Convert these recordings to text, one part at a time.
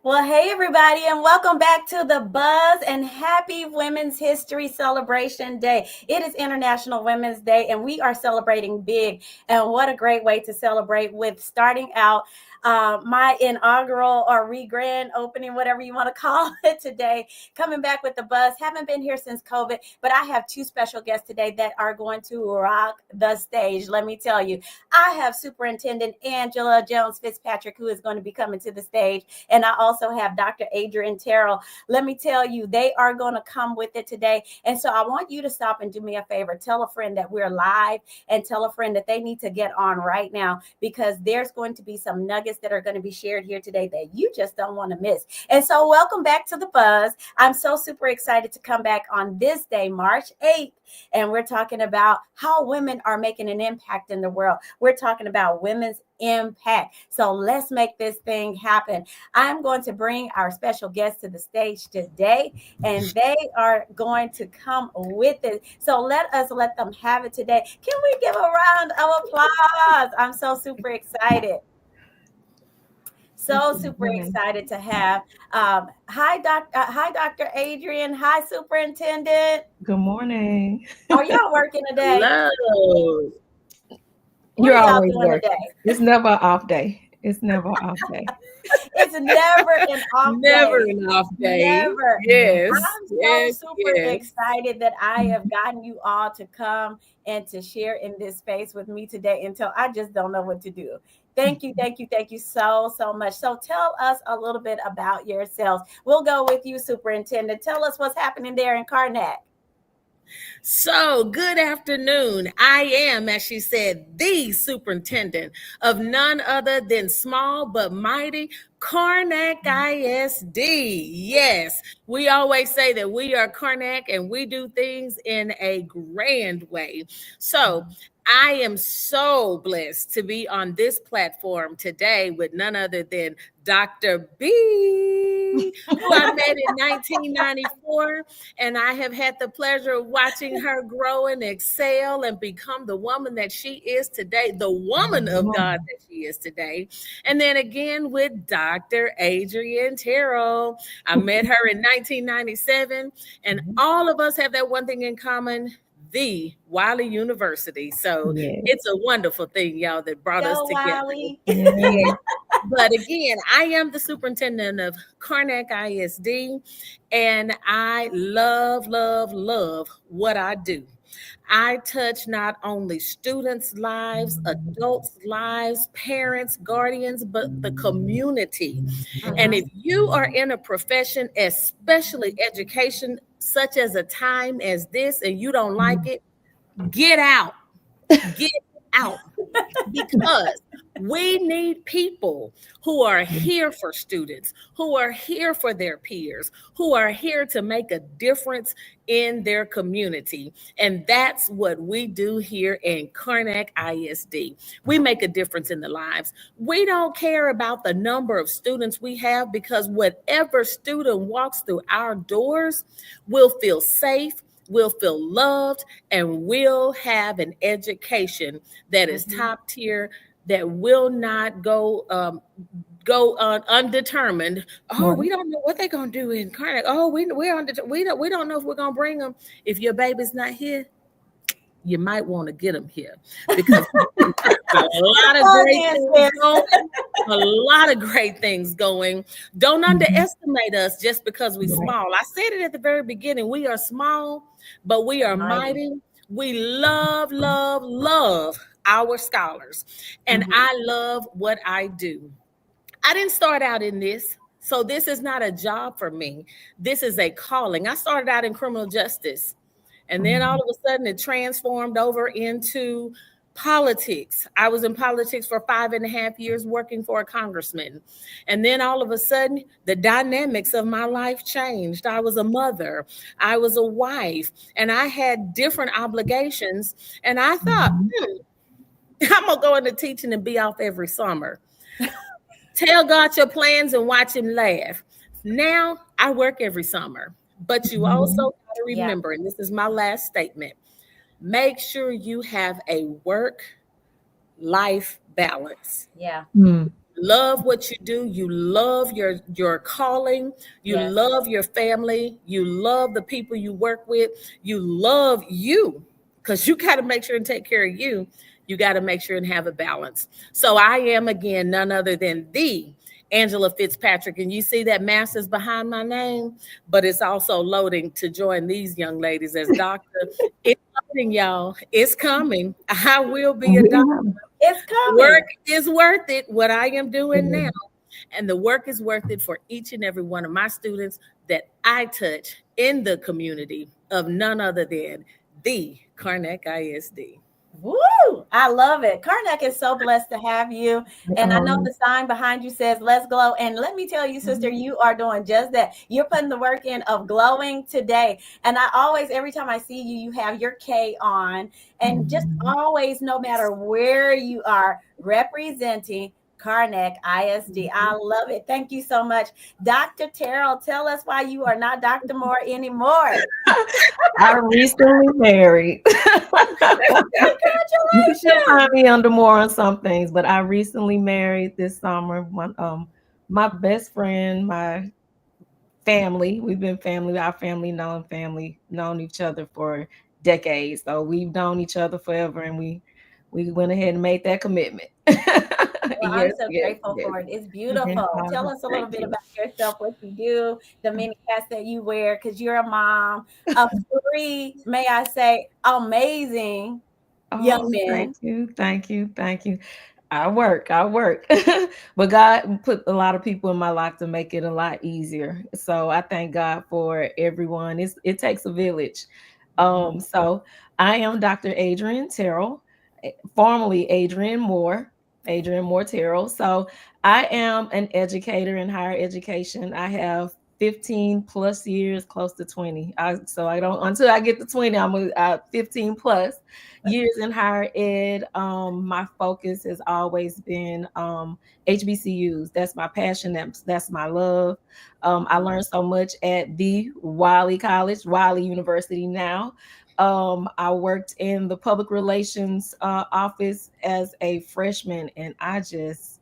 Well, hey, everybody, and welcome back to the Buzz and Happy Women's History Celebration Day. It is International Women's Day, and we are celebrating big. And what a great way to celebrate with starting out my inaugural or re-grand opening, whatever you want to call it today, coming back with the Buzz. Haven't been here since COVID, but I have two special guests today that are going to rock the stage. Let me tell you, I have Superintendent Angela Jones Fitzpatrick, who is going to be coming to the stage. And I also have Dr. Adrienne Terrell. Let me tell you, they are going to come with it today. And so I want you to stop and do me a favor. Tell a friend that we're live and tell a friend that they need to get on right now because there's going to be some nuggets that are going to be shared here today that you just don't want to miss. And so welcome back to the Buzz. I'm so super excited to come back on this day, March 8th. And we're talking about how women are making an impact in the world. We're talking about women's impact. So let's make this thing happen. I'm going to bring our special guest to the stage today, and they are going to come with it. So let them have it today. Can we give a round of applause? I'm so super excited. So super excited to have. Hi, Dr. Adrienne. Hi, Superintendent. Good morning. Are y'all working today? Hello. What You're are y'all always doing working. today? It's never an off day. It's never an off day. It's never an off Never day. an off day. Never. Yes. I'm so Yes. super Yes. excited that I have gotten you all to come and to share in this space with me today until I just don't know what to do. Thank you so much. So tell us a little bit about yourselves. We'll go with you, Superintendent. Tell us what's happening there in Karnack. So, good afternoon. I am, as she said, the superintendent of none other than small but mighty Karnack ISD. Yes, we always say that we are Karnack and we do things in a grand way. So, I am so blessed to be on this platform today with none other than Dr. B, who I met in 1994. And I have had the pleasure of watching her grow and excel and become the woman that she is today, the woman of God that she is today. And then again with Dr. Adrienne Terrell. I met her in 1997, and all of us have that one thing in common. The Wiley University. So it's a wonderful thing, y'all, that brought us together. Wiley. But again, I am the superintendent of Karnack ISD, and I love what I do. I touch not only students' lives, adults' lives, parents, guardians, but the community. And if you are in a profession, especially education, such as a time as this, and you don't like it, get out. Get out. Because we need people who are here for students, who are here for their peers, who are here to make a difference in their community. And that's what we do here in Karnack ISD. We make a difference in the lives. We don't care about the number of students we have because whatever student walks through our doors will feel safe, will feel loved, and will have an education that is top tier, that will not go undetermined. Oh, we don't know what they're gonna do in Karnack. Oh, we don't know if we're gonna bring them. If your baby's not here, you might want to get them here because a lot of great things going. A lot of great things going. Don't underestimate us just because we're small. I said it at the very beginning. We are small, but we are mighty. We love our scholars. And I love what I do. I didn't start out in this. So this is not a job for me. This is a calling. I started out in criminal justice. And then all of a sudden it transformed over into politics. I was in politics for 5.5 years working for a congressman. And then all of a sudden, the dynamics of my life changed. I was a mother, I was a wife, and I had different obligations. And I thought, I'm going to go into teaching and be off every summer. Tell God your plans and watch him laugh. Now I work every summer. But you also got to remember, and this is my last statement, make sure you have a work-life balance. Yeah. love what you do, you love your calling, you Yes. love your family, you love the people you work with, you love you, because you got to make sure and take care of you. You got to make sure and have a balance. So I am, again, none other than the Angela Fitzpatrick. And you see that master's behind my name, but it's also loading to join these young ladies as doctor. It's loading, y'all. It's coming. I will be a doctor. It's coming. Work is worth it, what I am doing now. And the work is worth it for each and every one of my students that I touch in the community of none other than the Karnack ISD. Woo! I love it. Karnack is so blessed to have you. And I know the sign behind you says, let's glow. And let me tell you, sister, you are doing just that. You're putting the work in of glowing today. And I always, every time I see you, you have your K on. And just always, no matter where you are, representing Karnack ISD. I love it. Thank you so much. Dr. Terrell, tell us why you are not Dr. Moore anymore. I recently married. You can find me under more on some things, but I recently married this summer. My best friend, my family, we've been family, our family known each other for decades. So we've known each other forever, and we went ahead and made that commitment. Well, I'm so grateful for it. It's beautiful. Tell us a little bit about yourself, what you do, the many hats that you wear, because you're a mom of 3, may I say, amazing young men. Thank you. I work. But God put a lot of people in my life to make it a lot easier. So I thank God for everyone. It takes a village. So I am Dr. Adrienne Terrell, formerly Adrienne Moore Terrell. So I am an educator in higher education. I have 15 plus years, close to 20. So I don't, until I get to 20, I'm 15 plus years in higher ed. My focus has always been HBCUs. That's my passion. That's my love. I learned so much at the Wiley University now. I worked in the public relations office as a freshman, and I just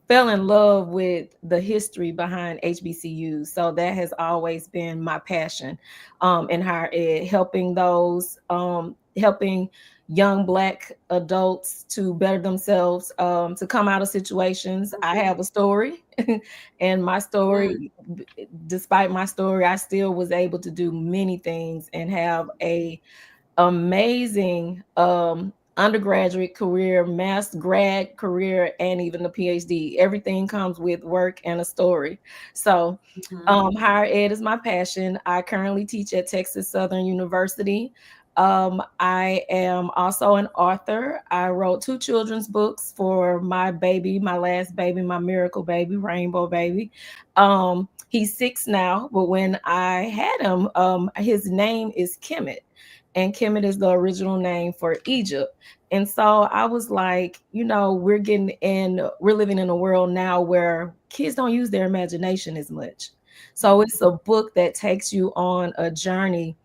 fell in love with the history behind HBCUs. So that has always been my passion in higher ed, helping young Black adults to better themselves, to come out of situations. I have a story, and my story, despite my story, I still was able to do many things and have a amazing undergraduate career, grad career, and even the PhD. Everything comes with work and a story. So higher ed is my passion. I currently teach at Texas Southern University. I am also an author. I wrote 2 children's books for my baby, my last baby, my miracle baby, rainbow baby. He's 6 now, but when I had him, his name is Kemet. And Kemet is the original name for Egypt. And so I was like, we're living in a world now where kids don't use their imagination as much. So it's a book that takes you on a journey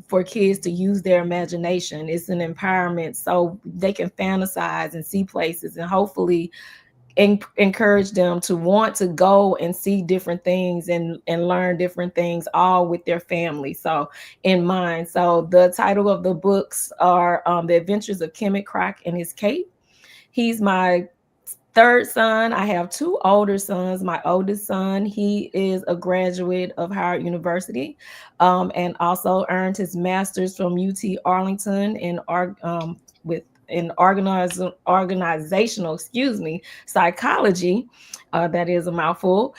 for kids to use their imagination. It's an empowerment so they can fantasize and see places, and hopefully encourage them to want to go and see different things and learn different things, all with their family in mind. So the title of the books are The Adventures of Kemet Croc and His Cape. He's my 3rd son. I have 2 older sons. My oldest son, he is a graduate of Howard University, and also earned his master's from UT Arlington in organizational, psychology. That is a mouthful.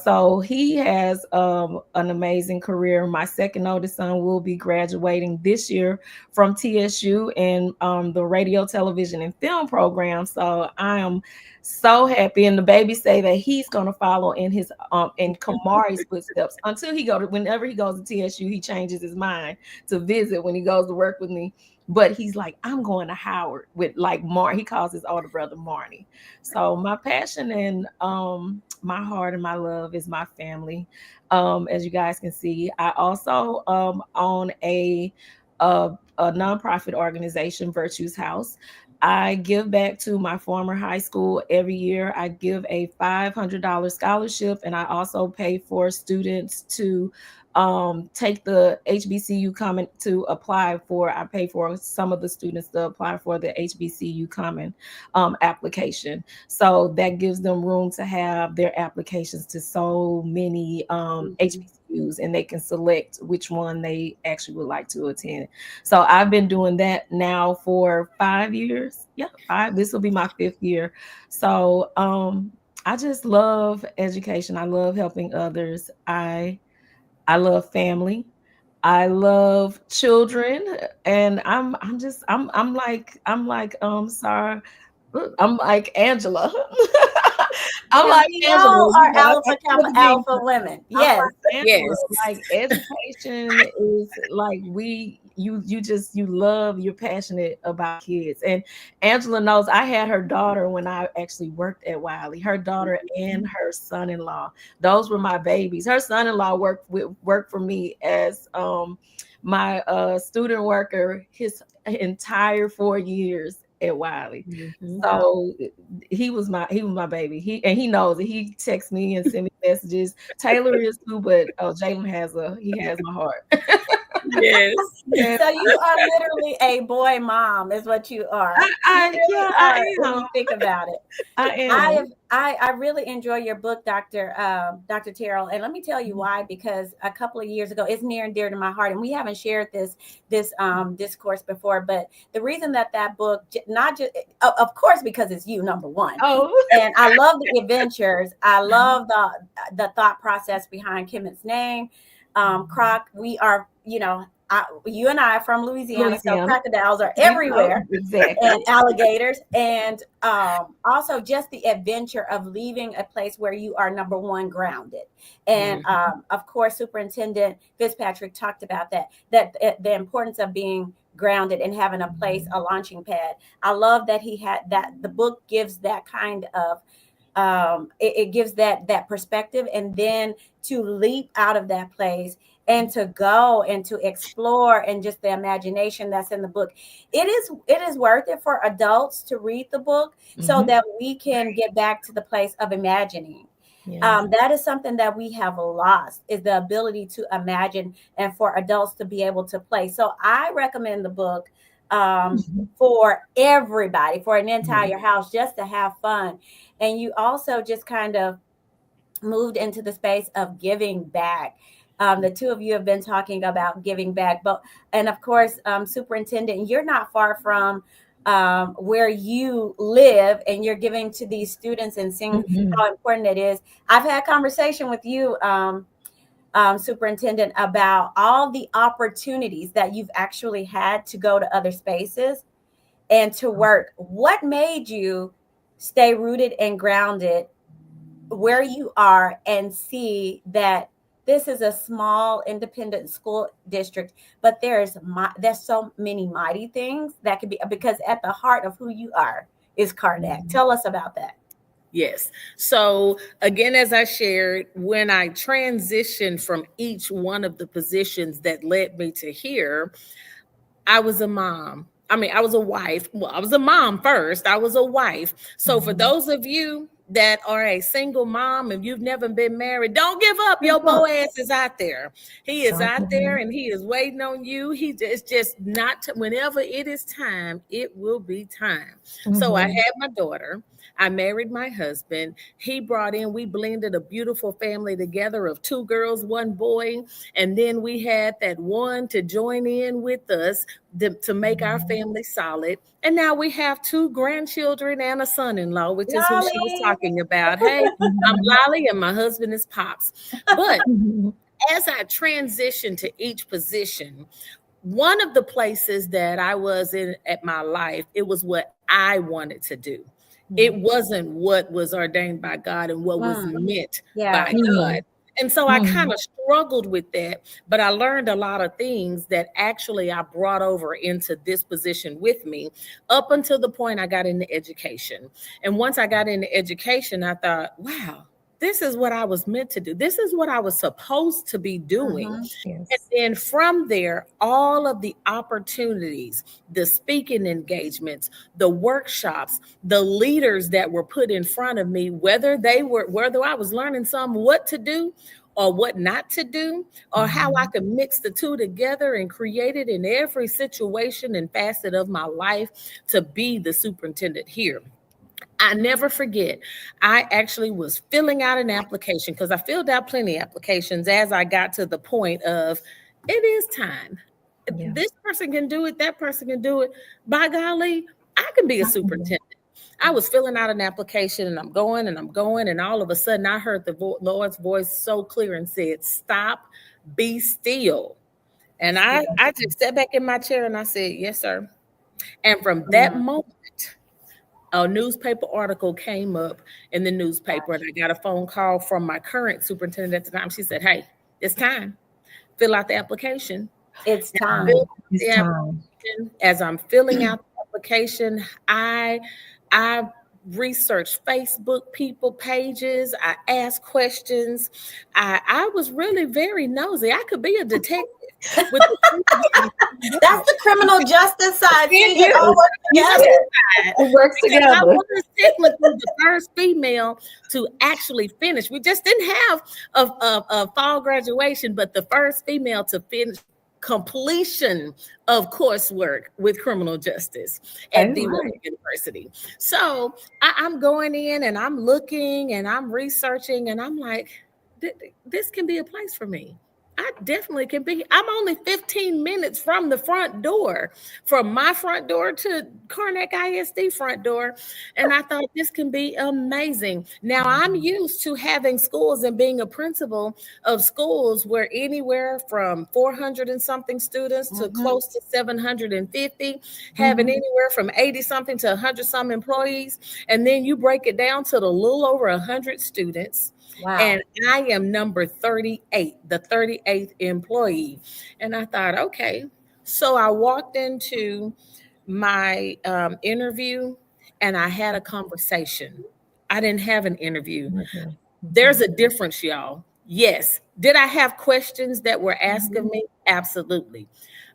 So he has an amazing career. My 2nd oldest son will be graduating this year from TSU in the radio, television, and film program. So I am so happy. And the baby say that he's going to follow in his in Kamari's footsteps whenever he goes to TSU, he changes his mind to visit when he goes to work with me. But he's like, I'm going to Howard with he calls his older brother Marnie. So my passion and my heart and my love is my family. As you guys can see, I also own a nonprofit organization, Virtue's House. I give back to my former high school every year. I give a $500 scholarship, and I also pay for students to take the HBCU Common to apply for. I pay for some of the students to apply for the HBCU Common application. So that gives them room to have their applications to so many HBCUs, and they can select which one they actually would like to attend. So I've been doing that now for 5 years. Yeah, this will be my 5th year. So I just love education. I love helping others. I love family. I love children, and sorry, I'm like Angela. I'm And like we Angela. all are I alpha women. I'm Yes. like Angela. Yes. Like education is like you love, you're passionate about kids. And Angela knows I had her daughter when I actually worked at Wiley. Her daughter and her son-in-law. Those were my babies. Her son-in-law worked for me as my student worker his entire 4 years at Wiley. So he was my baby. He knows it. He texts me and send me messages. Taylor is too, but Jalen has my heart. Yes. So you are literally a boy mom, is what you are. I When you think about it. I am. I really enjoy your book, Dr. Terrell, and let me tell you why. Because a couple of years ago, it's near and dear to my heart, and we haven't shared this discourse before. But the reason that book, not just of course because it's you, number one. And I love the adventures. I love the thought process behind Kemet's name. Croc, we are, you and I are from Louisiana, so crocodiles are everywhere, exactly, and alligators, and also just the adventure of leaving a place where you are, number one, grounded. And of course, Superintendent Fitzpatrick talked about that the importance of being grounded and having a place, a launching pad. I love that he had that. The book gives that kind of it gives that perspective, and then to leap out of that place and to go and to explore, and just the imagination that's in the book. It is worth it for adults to read the book so that we can get back to the place of imagining. That is something that we have lost, is the ability to imagine, and for adults to be able to play. So I recommend the book for everybody, for an entire house, just to have fun. And you also just kind of moved into the space of giving back. The two of you have been talking about giving back, and of course, Superintendent, you're not far from where you live, and you're giving to these students and seeing how important it is. I've had conversation with you, Superintendent, about all the opportunities that you've actually had to go to other spaces and to work. What made you stay rooted and grounded where you are and see that this is a small independent school district, but there's so many mighty things that could be, because at the heart of who you are is Karnack. Tell us about that. Yes. So again, as I shared, when I transitioned from each one of the positions that led me to here, I was a mom. I mean, I was a wife. Well, I was a mom first. I was a wife. So for those of you that are a single mom and you've never been married, don't give up. Your Boaz is out there. He is out there and he is waiting on you. It's just not, whenever it is time, it will be time. So I had my daughter. I married my husband. We blended a beautiful family together of 2 girls, 1 boy. And then we had that one to join in with us to make our family solid. And now we have 2 grandchildren and a son-in-law, which is who she was talking about. Hey, I'm Lolly and my husband is Pops. But as I transitioned to each position, one of the places that I was in at my life, it was what I wanted to do. It wasn't what was ordained by God and what was meant by God. And so I kind of struggled with that, but I learned a lot of things that actually I brought over into this position with me up until the point I got into education. And once I got into education, I thought, wow, this is what I was meant to do. This is what I was supposed to be doing. Mm-hmm. And then from there, all of the opportunities, the speaking engagements, the workshops, the leaders that were put in front of me, whether I was learning what to do or what not to do, or how I could mix the two together and create it in every situation and facet of my life to be the superintendent here. I never forget, I actually was filling out an application because I filled out plenty of applications as I got to the point of, it is time. Yeah. This person can do it, that person can do it. By golly, I can be a superintendent. I was filling out an application and I'm going, and all of a sudden I heard the Lord's voice so clear and said, stop, be still. And I just sat back in my chair and I said, yes, sir. And from that moment, a newspaper article came up in the newspaper, and I got a phone call from my current superintendent at the time. She said, hey, it's time. Fill out the application. It's time. As I'm filling out the application, I researched Facebook people pages. I asked questions. I was really very nosy. I could be a detective. That's the criminal justice side. It works together. I was technically the first female to actually finish. We just didn't have a fall graduation, but the first female to finish completion of coursework with criminal justice at the university. So I'm going in and I'm looking and I'm researching and I'm like, this can be a place for me. I definitely can be. I'm only 15 minutes from the front door, from my front door to Karnack ISD front door. And I thought this can be amazing. Now I'm used to having schools and being a principal of schools where anywhere from 400 and something students to close to 750, having anywhere from 80 something to 100 some employees. And then you break it down to the little over 100 students. Wow. And I am number 38, the 38th employee. And I thought, okay. So I walked into my interview and I had a conversation. I didn't have an interview. There's a difference, y'all. Yes. Did I have questions that were asked of me? Absolutely.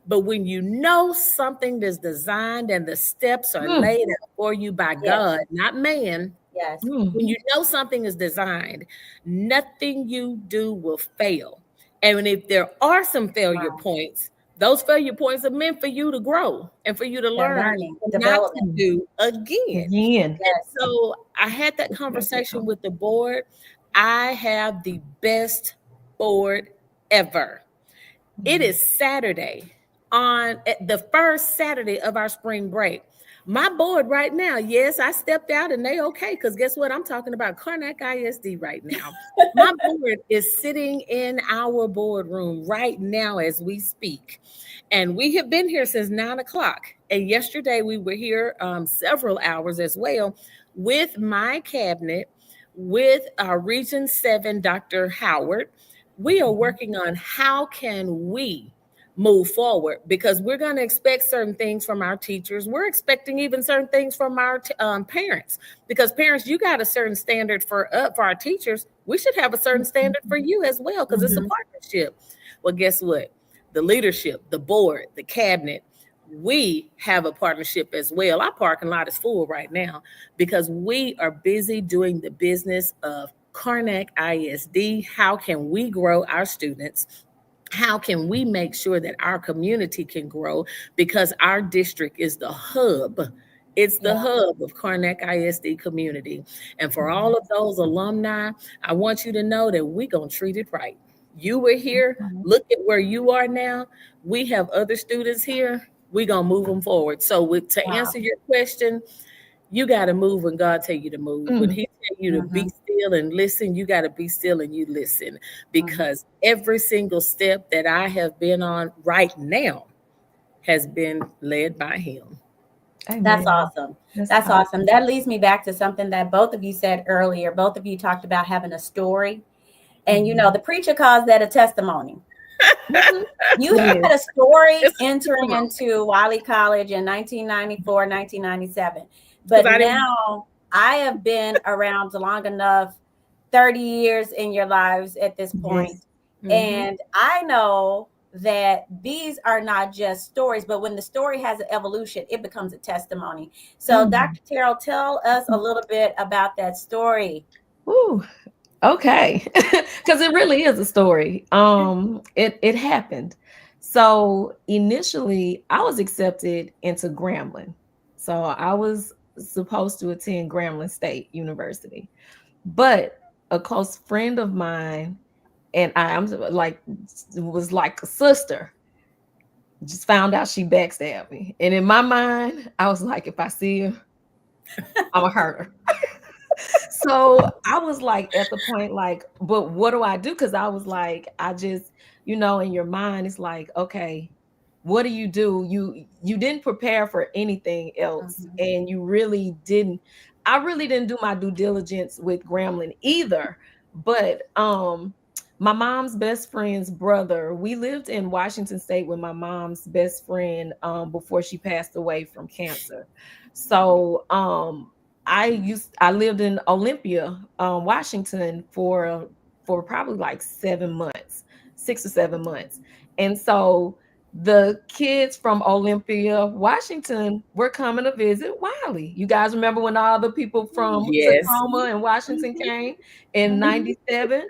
But when you know something is designed and the steps are laid out for you by God, not man. Yes. When you know something is designed, nothing you do will fail. And if there are some failure points, those failure points are meant for you to grow and for you to learn not to do again. Yes. So I had that conversation with the board. I have the best board ever. It is Saturday, on the first Saturday of our spring break. My board right now, yes, I stepped out and they okay, because guess what? I'm talking about Karnack ISD right now. My board is sitting in our boardroom right now as we speak. And we have been here since 9 o'clock. And yesterday we were here several hours as well with my cabinet, with our Region 7, Dr. Howard. We are working on how can we move forward, because we're going to expect certain things from our teachers. We're expecting even certain things from our parents, because parents, you got a certain standard for our teachers. We should have a certain standard for you as well, because it's a partnership. Well, guess what? The leadership, the board, the cabinet, we have a partnership as well. Our parking lot is full right now because we are busy doing the business of Karnack ISD. How can we grow our students? How can we make sure that our community can grow? Because our district is the hub. It's the hub of Karnack ISD community. And for all of those alumni, I want you to know that we're going to treat it right. You were here. Look at where you are now. We have other students here. We're going to move them forward. So to answer your question, you got to move when God tell you to move. When he tell you to be still and listen, you got to be still and you listen, because every single step that I have been on right now has been led by him. Amen. That's awesome. That's awesome. That leads me back to something that both of you said earlier. Both of you talked about having a story. And, you know, the preacher calls that a testimony. You had a story entering into Wiley College in 1994, 1997. But now I have been around long enough 30 years in your lives at this point. And I know that these are not just stories, but when the story has an evolution, it becomes a testimony. So, Dr. Terrell, tell us a little bit about that story. Ooh, okay. Because it really is a story. It happened. So initially I was accepted into Grambling. So I was supposed to attend Grambling State University. But a close friend of mine and I'm like was like a sister. Just found out she backstabbed me. And in my mind, I was like, if I see her, I'm a hurt her. So I was like at the point, like, but what do I do? Because I was like, I just, in your mind, it's like, okay, what do? You didn't prepare for anything else, and you really didn't. I really didn't do my due diligence with Grambling either. But my mom's best friend's brother, we lived in Washington State with my mom's best friend before she passed away from cancer. So I lived in Olympia, Washington for probably like 7 months, 6 or 7 months. And so the kids from Olympia, Washington were coming to visit Wiley. You guys remember when all the people from Tacoma and Washington came in 97?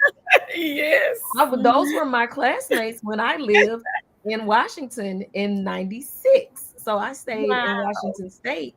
Yes. Those were my classmates when I lived in Washington in 96. So I stayed in Washington State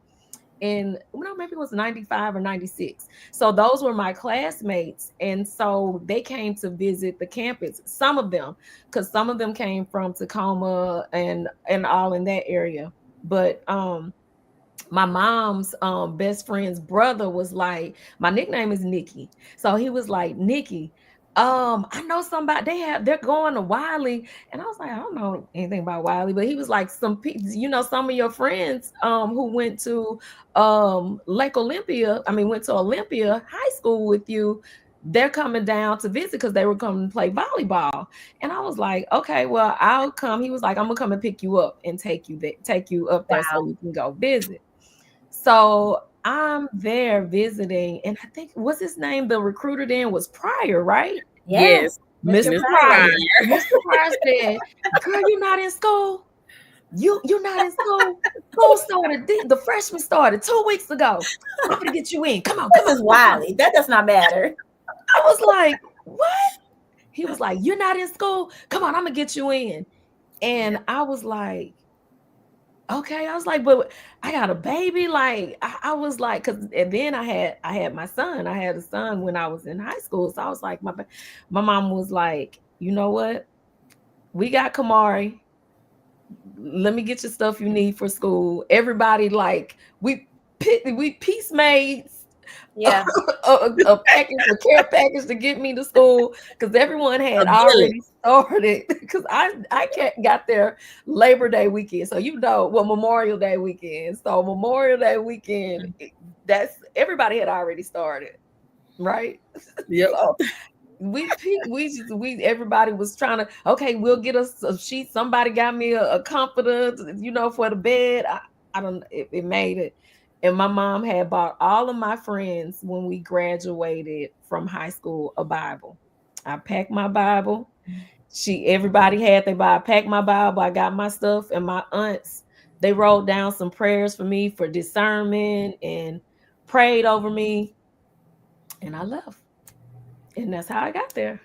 maybe it was 95 or 96. So those were my classmates. And so they came to visit the campus, some of them, because some of them came from Tacoma and all in that area. But my mom's best friend's brother was like, my nickname is Nikki. So he was like, Nikki, I know somebody, they're going to Wiley. And I was like, I don't know anything about Wiley, but he was like, some people, some of your friends who went to went to Olympia High School with you, they're coming down to visit because they were coming to play volleyball. And I was like, okay, well, I'll come. He was like, I'm gonna come and pick you up and take you up there so you can go visit. So I'm there visiting, and I think, what's his name? The recruiter then was Pryor, right? Yes. Mr. Pryor. Mr. Pryor said, girl, you're not in school. You're not in school. School started, the freshman started 2 weeks ago. I'm gonna get you in. Come on. This is Wiley. That does not matter. I was like, what? He was like, you're not in school? Come on, I'm gonna get you in. And I was like, okay. I was like, but I got a baby. Like, I was like, and then I had my son. I had a son when I was in high school. So I was like, my mom was like, you know what? We got Kamari. Let me get you stuff you need for school. Everybody, like, we peace made a care package to get me to school, because everyone had already started, because I got there Labor Day weekend, so Memorial Day weekend. So Memorial Day weekend, that's everybody had already started, right? Yep. So we everybody was trying to, okay, we'll get us a sheet. Somebody got me a comforter, for the bed. I don't. It made it. And my mom had bought all of my friends, when we graduated from high school, a Bible. I packed my Bible. Everybody had their Bible. I packed my Bible. I got my stuff, and my aunts, they wrote down some prayers for me for discernment and prayed over me. And I left. And that's how I got there.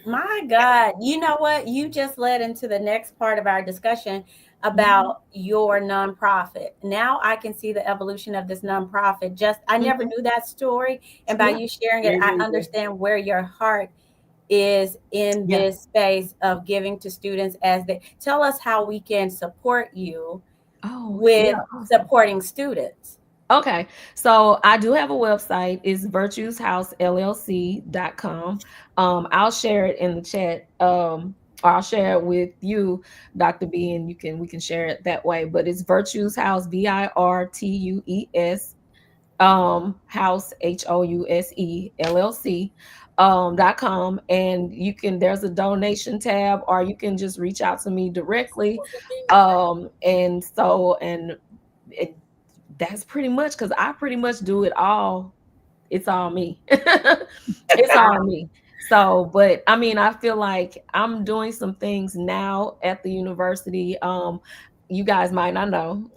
My God. You know what? You just led into the next part of our discussion about your nonprofit. Now I can see the evolution of this nonprofit. I never knew that story. And by you sharing it, I understand where your heart is in this space of giving to students as they tell us how we can support you with supporting students. Okay, so I do have a website. It's virtueshousellc.com. I'll share it in the chat. Or I'll share it with you, Dr. B, and we can share it that way. But it's Virtues House, VIRTUES, House HOUSE LLC .com, and there's a donation tab, or you can just reach out to me directly. That's pretty much, because I pretty much do it all it's all me. It's all me. So, but I mean, I feel like I'm doing some things now at the university. You guys might not know.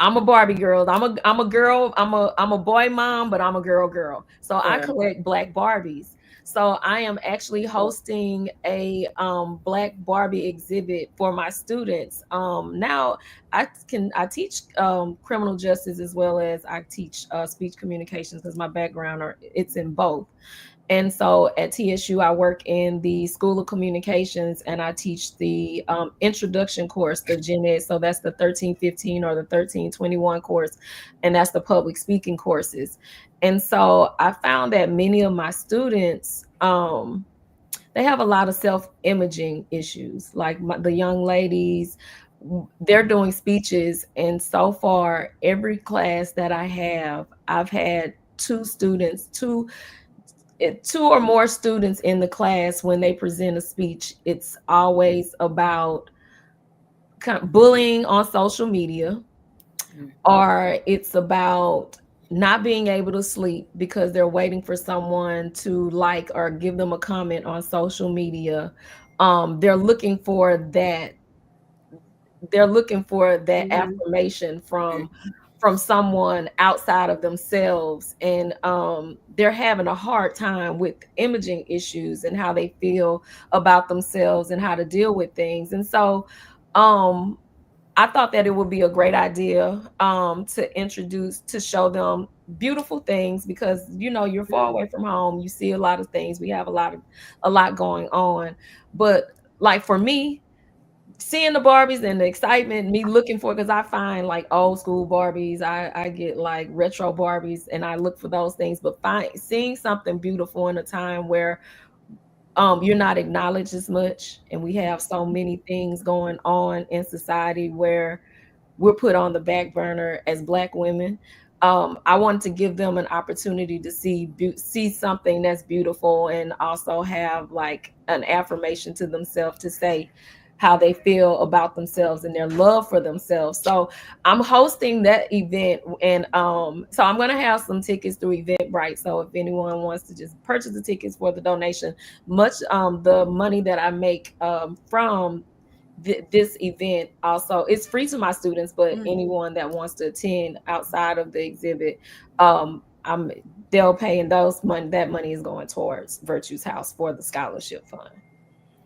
I'm a Barbie girl. I'm a girl. I'm a boy mom, but I'm a girl. So I Yeah. collect black Barbies. So I am actually hosting a black Barbie exhibit for my students. Now I teach criminal justice as well as I teach speech communications because my background it's in both. And so at TSU, I work in the School of Communications and I teach the introduction course, the Gen Ed. So that's the 1315 or the 1321 course. And that's the public speaking courses. And so I found that many of my students, they have a lot of self-imaging issues. Like the young ladies, they're doing speeches. And so far, every class that I've had two or more students in the class. When they present a speech, it's always about kind of bullying on social media, or it's about not being able to sleep because they're waiting for someone to like or give them a comment on social media. They're looking for that Mhm. affirmation from someone outside of themselves, and they're having a hard time with imaging issues and how they feel about themselves and how to deal with things. And so um I thought that it would be a great idea to show them beautiful things, because you're far away from home, you see a lot of things, we have a lot going on. But like for me, seeing the Barbies and the excitement, me looking for, because I find like old school Barbies, I get like retro Barbies, and I look for those things. But seeing something beautiful in a time where you're not acknowledged as much, and we have so many things going on in society where we're put on the back burner as Black women. I wanted to give them an opportunity to see something that's beautiful, and also have like an affirmation to themselves to say how they feel about themselves and their love for themselves. So I'm hosting that event, and so I'm gonna have some tickets through Eventbrite. So if anyone wants to just purchase the tickets for the donation, much the money that I make from this event also, it's free to my students, but anyone that wants to attend outside of the exhibit, I'm they'll pay, and that money is going towards Virtue's House for the scholarship fund.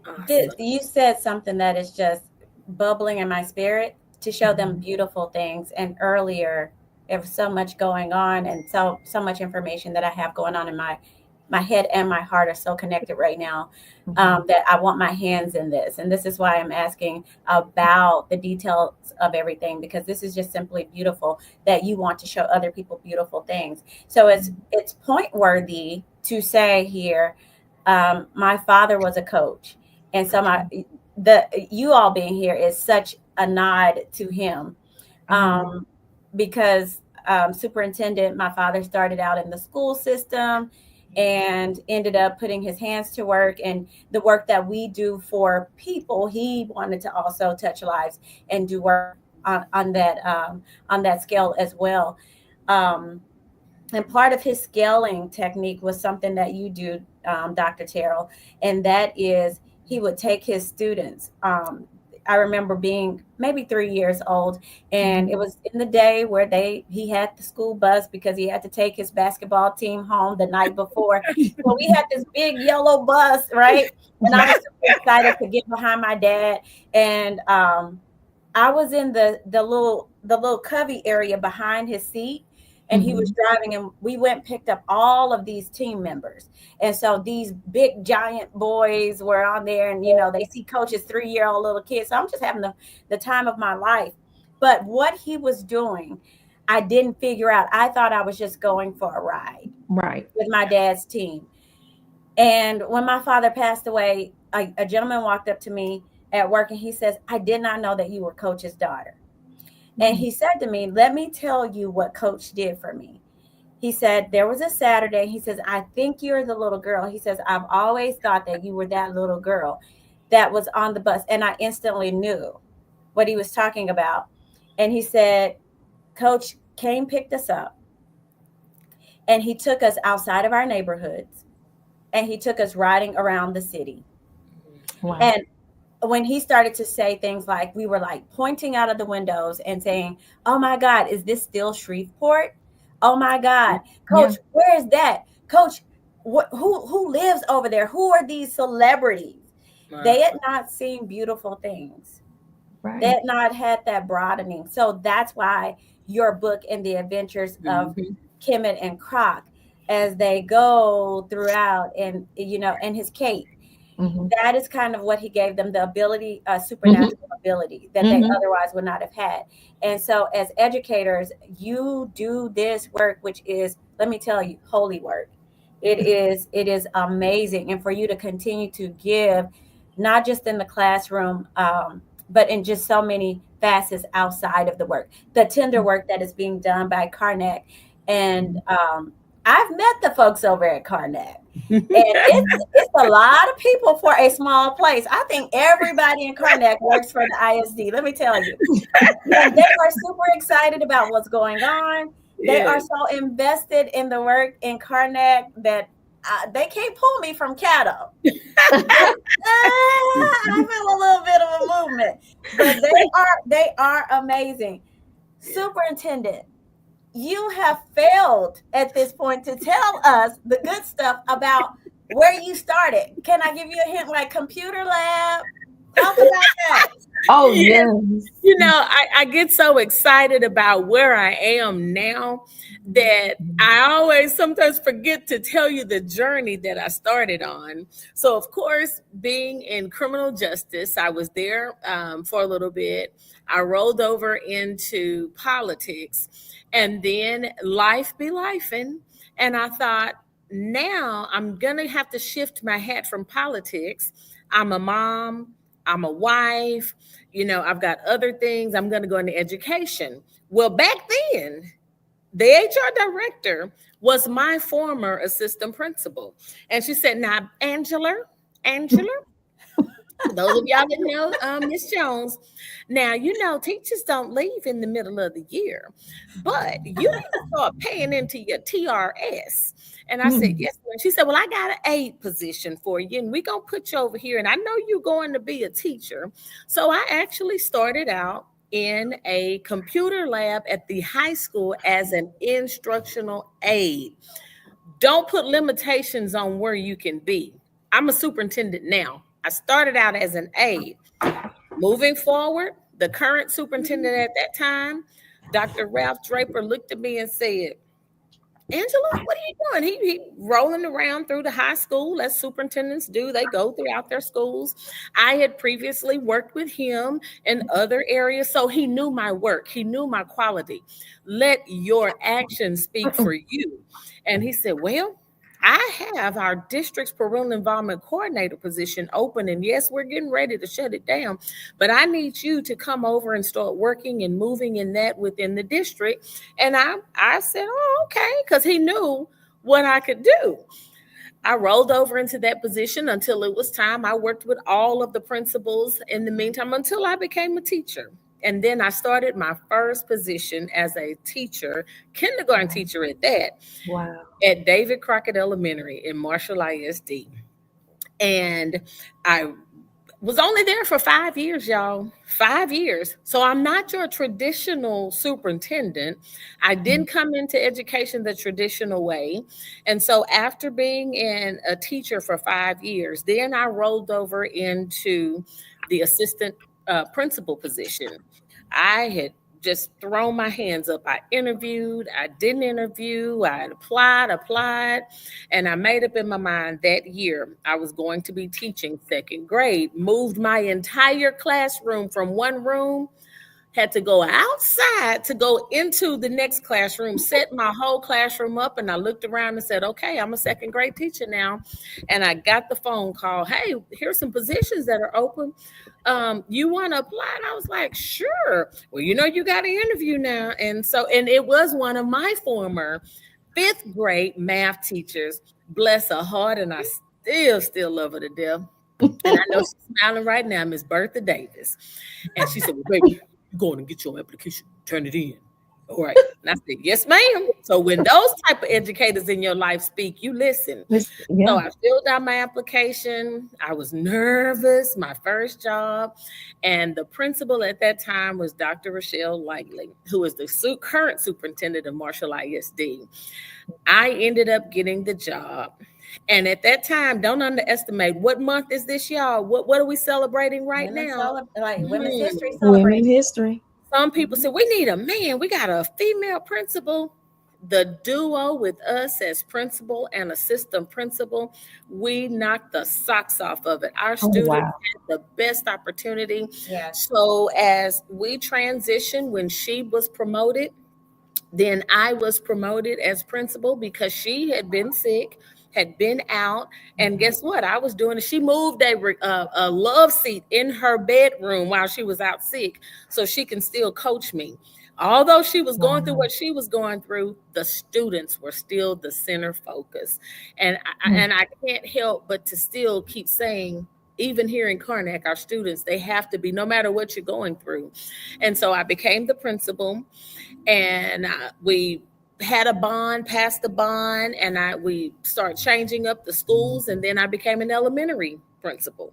Awesome. You said something that is just bubbling in my spirit, to show them beautiful things. And earlier, there was so much going on, and so much information that I have going on in my head and my heart are so connected right now, that I want my hands in this. And this is why I'm asking about the details of everything, because this is just simply beautiful that you want to show other people beautiful things. So it's point worthy to say here, my father was a coach, and so you all being here is such a nod to him, because superintendent, my father started out in the school system and ended up putting his hands to work, and the work that we do for people, he wanted to also touch lives and do work on that scale as well. And part of his scaling technique was something that you do, Dr. Terrell, and that is he would take his students. I remember being maybe 3 years old, and it was in the day where he had the school bus because he had to take his basketball team home the night before. So we had this big yellow bus, right? And I was super excited to get behind my dad, and I was in the little cubby area behind his seat, and he was driving, and we went and picked up all of these team members. And so these big giant boys were on there, and they see coach's 3-year-old little kids. So I'm just having the time of my life. But what he was doing, I didn't figure out. I thought I was just going for a ride with my dad's team. And when my father passed away, a gentleman walked up to me at work, and he says, "I did not know that you were coach's daughter." And he said to me, "Let me tell you what coach did for me." He said, "There was a Saturday." He says, "I think you're the little girl." He says, "I've always thought that you were that little girl that was on the bus." And I instantly knew what he was talking about. And he said, "Coach came, picked us up. and he took us outside of our neighborhoods, and he took us riding around the city. Wow. And when he started to say things like, we were like pointing out of the windows and saying, oh my God, is this still Shreveport? Oh my God, Coach, where is that? Coach, who lives over there? Who are these celebrities? Wow. They had not seen beautiful things. Right. They had not had that broadening. So that's why your book and the adventures of Kemet and Croc, as they go throughout, and and his cape, that is kind of what he gave them, the ability, supernatural ability that they otherwise would not have had. And so as educators, you do this work, which is, let me tell you, holy work. It is amazing. And for you to continue to give, not just in the classroom, but in just so many facets outside of the work, the tender work that is being done by Karnack. And I've met the folks over at Karnack, and it's a lot of people for a small place. I think everybody in Karnack works for the ISD. Let me tell you, and they are super excited about what's going on. They are so invested in the work in Karnack that they can't pull me from Caddo. I feel a little bit of a movement, but they are amazing. Superintendent, you have failed at this point to tell us the good stuff about where you started. Can I give you a hint, like computer lab? Talk about that. Oh, yes. I get so excited about where I am now that I always sometimes forget to tell you the journey that I started on. So, of course, being in criminal justice, I was there for a little bit. I rolled over into politics, and then life be lifing. And I thought, now I'm going to have to shift my hat from politics. I'm a mom. I'm a wife. I've got other things. I'm going to go into education. Well, back then, the HR director was my former assistant principal. And she said, now, Angela, those of y'all that know Miss Jones, now, teachers don't leave in the middle of the year, but you need to start paying into your TRS. And I said, yes. And she said, well, I got an aide position for you, and we're going to put you over here. And I know you're going to be a teacher. So I actually started out in a computer lab at the high school as an instructional aide. Don't put limitations on where you can be. I'm a superintendent now. I started out as an aide. Moving forward, the current superintendent at that time, Dr. Ralph Draper, looked at me and said, Angela, what are you doing? He rolling around through the high school as superintendents do. They go throughout their schools. I had previously worked with him in other areas, so he knew my work. He knew my quality. Let your actions speak for you. And he said, well, I have our district's parental involvement coordinator position open, and yes, we're getting ready to shut it down, but I need you to come over and start working and moving in that within the district. And I said, oh, okay, because he knew what I could do. I rolled over into that position until it was time. I worked with all of the principals in the meantime until I became a teacher. And then I started my first position as a teacher, kindergarten teacher at that, at David Crockett Elementary in Marshall ISD. And I was only there for 5 years, y'all. 5 years. So I'm not your traditional superintendent. I didn't come into education the traditional way. And so after being a teacher for 5 years, then I rolled over into the assistant principal position. I had just thrown my hands up. I interviewed, I didn't interview, I applied, and I made up in my mind that year I was going to be teaching second grade. Moved my entire classroom from one room, had to go outside to go into the next classroom, set my whole classroom up, and I looked around and said, okay, I'm a second grade teacher now. And I got the phone call, hey, here's some positions that are open. You want to apply? And I was like, sure. Well, you got to interview now. And it was one of my former fifth grade math teachers, bless her heart, and I still love her to death. And I know she's smiling right now, Miss Bertha Davis. And she said, well, baby, go on and get your application, turn it in. Right. And I said, yes, ma'am. So when those type of educators in your life speak, you listen. So I filled out my application. I was nervous, my first job. And the principal at that time was Dr. Rochelle Lightley, who is the current superintendent of Marshall ISD. I ended up getting the job. And at that time, don't underestimate, what month is this, y'all? What are we celebrating right now? Women's History Women's Celebration. history. Some people say, we need a man. We got a female principal. The duo with us as principal and assistant principal, we knocked the socks off of it. Our students had the best opportunity. Yeah. So as we transitioned, when she was promoted, then I was promoted as principal because she had been sick, had been out. And guess what? I was doing it. She moved a love seat in her bedroom while she was out sick so she can still coach me. Although she was going through what she was going through, the students were still the center focus. And I can't help but to still keep saying, even here in Karnack, our students, they have to be, no matter what you're going through. And so I became the principal, and we had a bond, passed the bond, and we started changing up the schools. And then I became an elementary principal.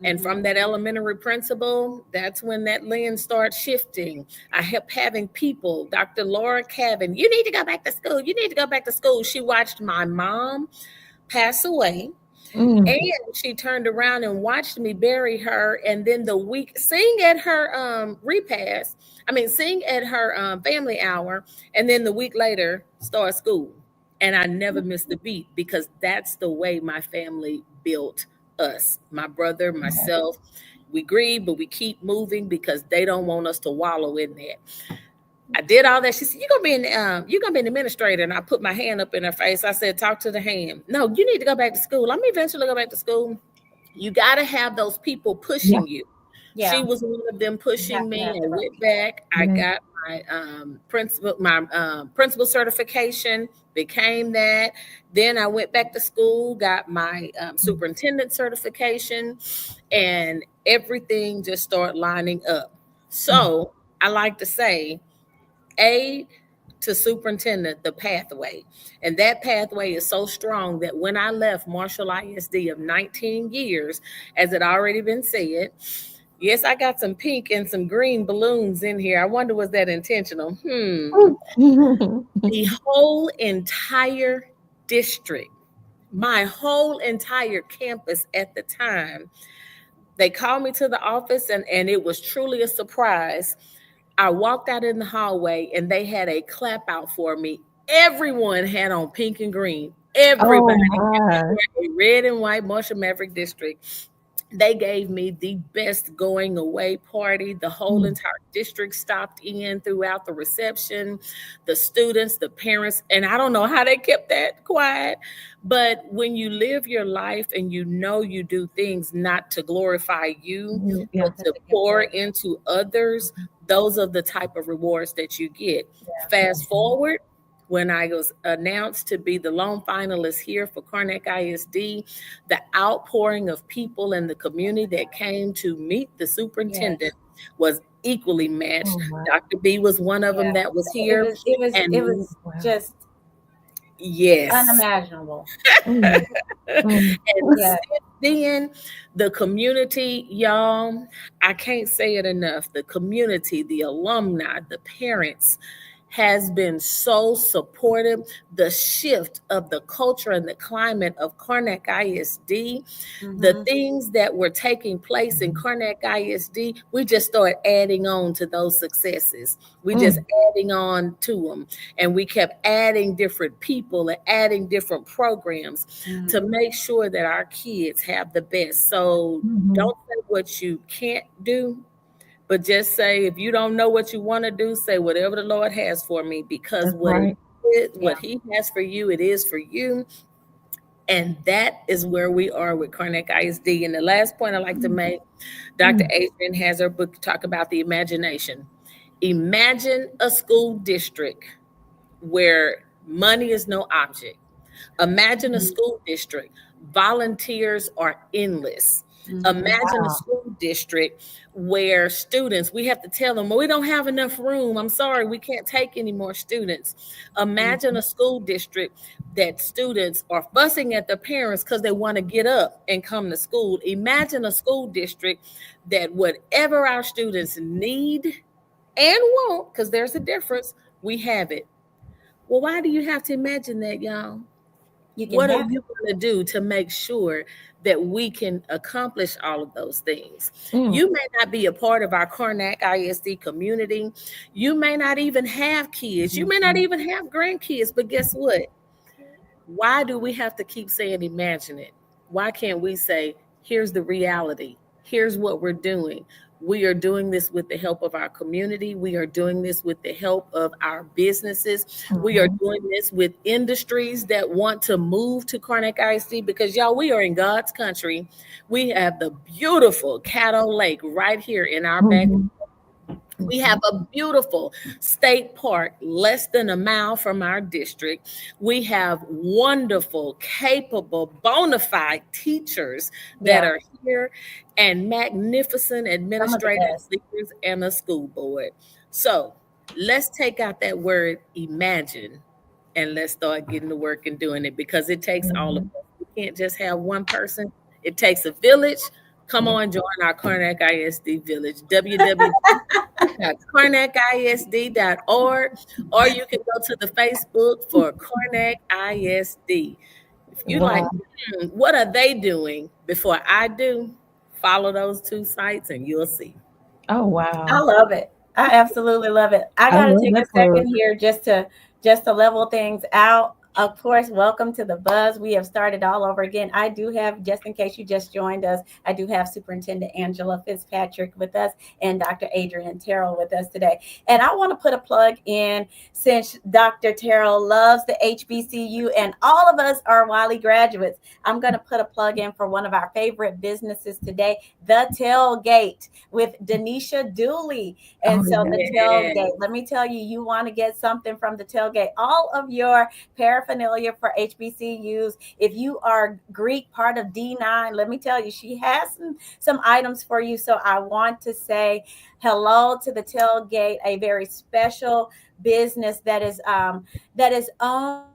And from that elementary principal, that's when that lens started shifting. I kept having people, Dr. Laura Cavan, you need to go back to school. You need to go back to school. She watched my mom pass away. And she turned around and watched me bury her. And then the week, sing at her sing at her family hour. And then the week later, start school. And I never missed a beat because that's the way my family built us. My brother, myself, we grieve, but we keep moving because they don't want us to wallow in that. I did all that. She said, you're gonna be an administrator. And I put my hand up in her face. I said, talk to the hand. No, you need to go back to school. I'm eventually go back to school. You got to have those people pushing you. Yeah. She was one of them pushing me. I went back. I got my principal certification, became that. Then I went back to school, got my superintendent certification, and everything just started lining up. So I like to say, A to superintendent, the pathway. And that pathway is so strong that when I left Marshall ISD of 19 years, as it already been said, yes, I got some pink and some green balloons in here. I wonder, was that intentional? The whole entire district, my whole entire campus at the time, they called me to the office, and it was truly a surprise. I walked out in the hallway and they had a clap out for me. Everyone had on pink and green. Everybody had a red and white Marshall Maverick District. They gave me the best going away party. The whole entire district stopped in throughout the reception, the students, the parents, and I don't know how they kept that quiet. But when you live your life and you know you do things not to glorify you, but to pour into others, those are the type of rewards that you get. Fast forward, when I was announced to be the lone finalist here for Karnack ISD, the outpouring of people in the community that came to meet the superintendent was equally matched. Dr. B was one of them that was here. It was just unimaginable. And then the community, y'all, I can't say it enough. The community, the alumni, the parents, has been so supportive. The shift of the culture and the climate of Karnack ISD, the things that were taking place in Karnack ISD, we just started adding on to those successes. We just adding on to them. And we kept adding different people and adding different programs to make sure that our kids have the best. So don't say what you can't do, but just say, if you don't know what you want to do, say whatever the Lord has for me, because what he has for you, it is for you. And that is where we are with Karnack ISD. And the last point I like to make, Dr. Adrienne has her book talk about the imagination. Imagine a school district where money is no object. Imagine a school district. Volunteers are endless. Imagine a school district where students, we have to tell them, well, we don't have enough room. I'm sorry, we can't take any more students. Imagine a school district that students are fussing at their parents because they want to get up and come to school. Imagine a school district that whatever our students need and want, because there's a difference, we have it. Well, why do you have to imagine that, y'all? What are you going to do to make sure that we can accomplish all of those things? You may not be a part of our Karnack ISD community. You may not even have kids. You may not even have grandkids. But guess what? Why do we have to keep saying imagine it? Why can't we say, here's the reality? Here's what we're doing. We are doing this with the help of our community. We are doing this with the help of our businesses. We are doing this with industries that want to move to Karnack ISD because, y'all, we are in God's country. We have the beautiful Caddo Lake right here in our backyard. We have a beautiful state park less than a mile from our district. We have wonderful, capable, bona fide teachers that are here and magnificent administrative leaders and a school board. So let's take out that word imagine and let's start getting to work and doing it because it takes all of us. We can't just have one person. It takes a village. Come on, join our Karnack ISD village, www.karnackisd.org, or you can go to the Facebook for Karnack ISD. If you like, what are they doing before I do? Follow those two sites and you'll see. Oh, wow. I love it. I absolutely love it. I got to take a second here just to level things out. Of course, welcome to the Buzz. We have started all over again. I do have, just in case you just joined us, I do have Superintendent Angela Fitzpatrick with us and Dr. Adrienne Terrell with us today. And I want to put a plug in since Dr. Terrell loves the HBCU and all of us are Wiley graduates. I'm going to put a plug in for one of our favorite businesses today, The Tailgate with Denisha Dooley. And the Tailgate, let me tell you, you want to get something from The Tailgate. All of your paraphernalia for HBCUs. If you are Greek, part of D9, let me tell you, she has some items for you. So I want to say hello to The Tailgate, a very special business that is owned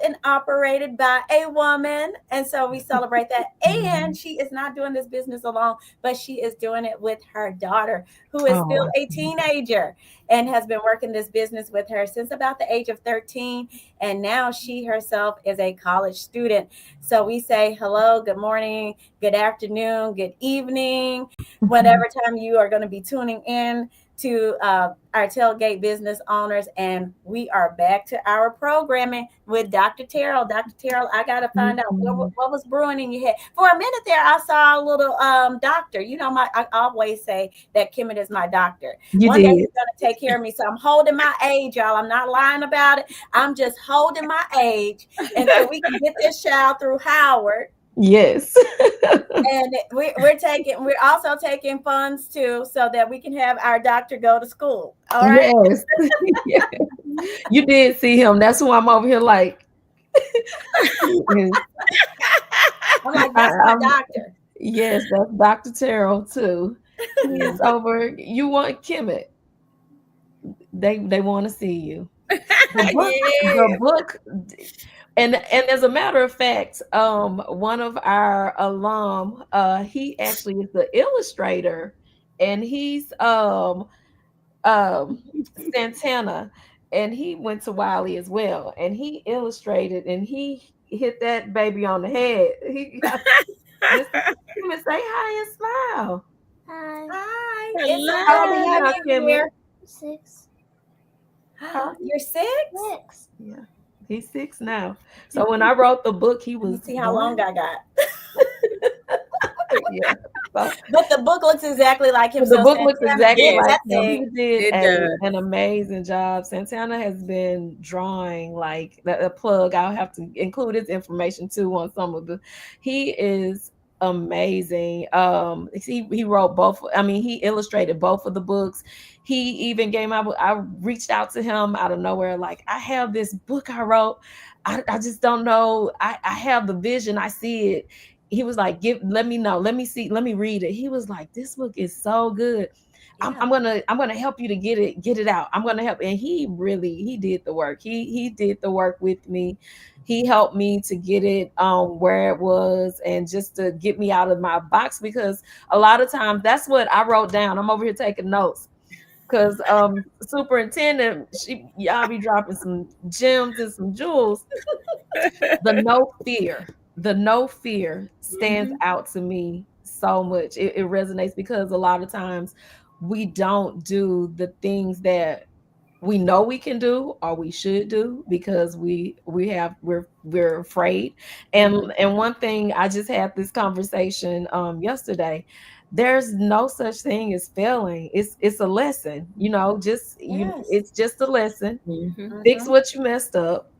and operated by a woman, and so we celebrate that. And she is not doing this business alone, but she is doing it with her daughter, who is still a teenager and has been working this business with her since about the age of 13, and now she herself is a college student. So we say hello, good morning, good afternoon, good evening, whatever time you are going to be tuning in to our Tailgate business owners. And we are back to our programming with Dr. Terrell. Dr. Terrell, I got to find out what was brewing in your head. For a minute there, I saw a little doctor. You know, I always say that Kimmett is my doctor. One day he's going to take care of me. So I'm holding my age, y'all. I'm not lying about it. I'm just holding my age. And so we can get this child through Howard. Yes. And we're also taking funds too, so that we can have our doctor go to school. All right. Yes. Yeah. You did see him. That's who I'm over here like. I'm like, that's my doctor. Yes, that's Dr. Terrell too. He's over. You want Kimmett. They want to see you. The book. And as a matter of fact, one of our alum, he actually is the illustrator, and he's Santana, and he went to Wiley as well, and he illustrated, and he hit that baby on the head. He just even say hi and smile. Hi. Hello. It's here. 6. You're 6? 6. Yeah. He's 6 now. So when I wrote the book, he was. You see how long I got. Yeah. But the book looks exactly like him. The book looks exactly like him. He did an amazing job. Santana has been drawing like a plug. I'll have to include his information too on some of the. He is amazing. He wrote both. I mean, he illustrated both of the books. He even gave I reached out to him out of nowhere, like, I have this book I wrote. I just don't know. I have the vision. I see it. he was like, let me know, let me see, let me read it. He was like, this book is so good. I'm gonna help you to get it out. I'm gonna help. And he did the work. He did the work with me. He helped me to get it where it was, and just to get me out of my box, because a lot of times that's what I wrote down. I'm over here taking notes, because superintendent, y'all be dropping some gems and some jewels. The no fear stands out to me so much. It resonates, because a lot of times we don't do the things that we know we can do or we should do, because we're afraid. And one thing, I just had this conversation yesterday. There's no such thing as failing. It's a lesson, just Yes. it's just a lesson. Fix Mhm. what you messed up.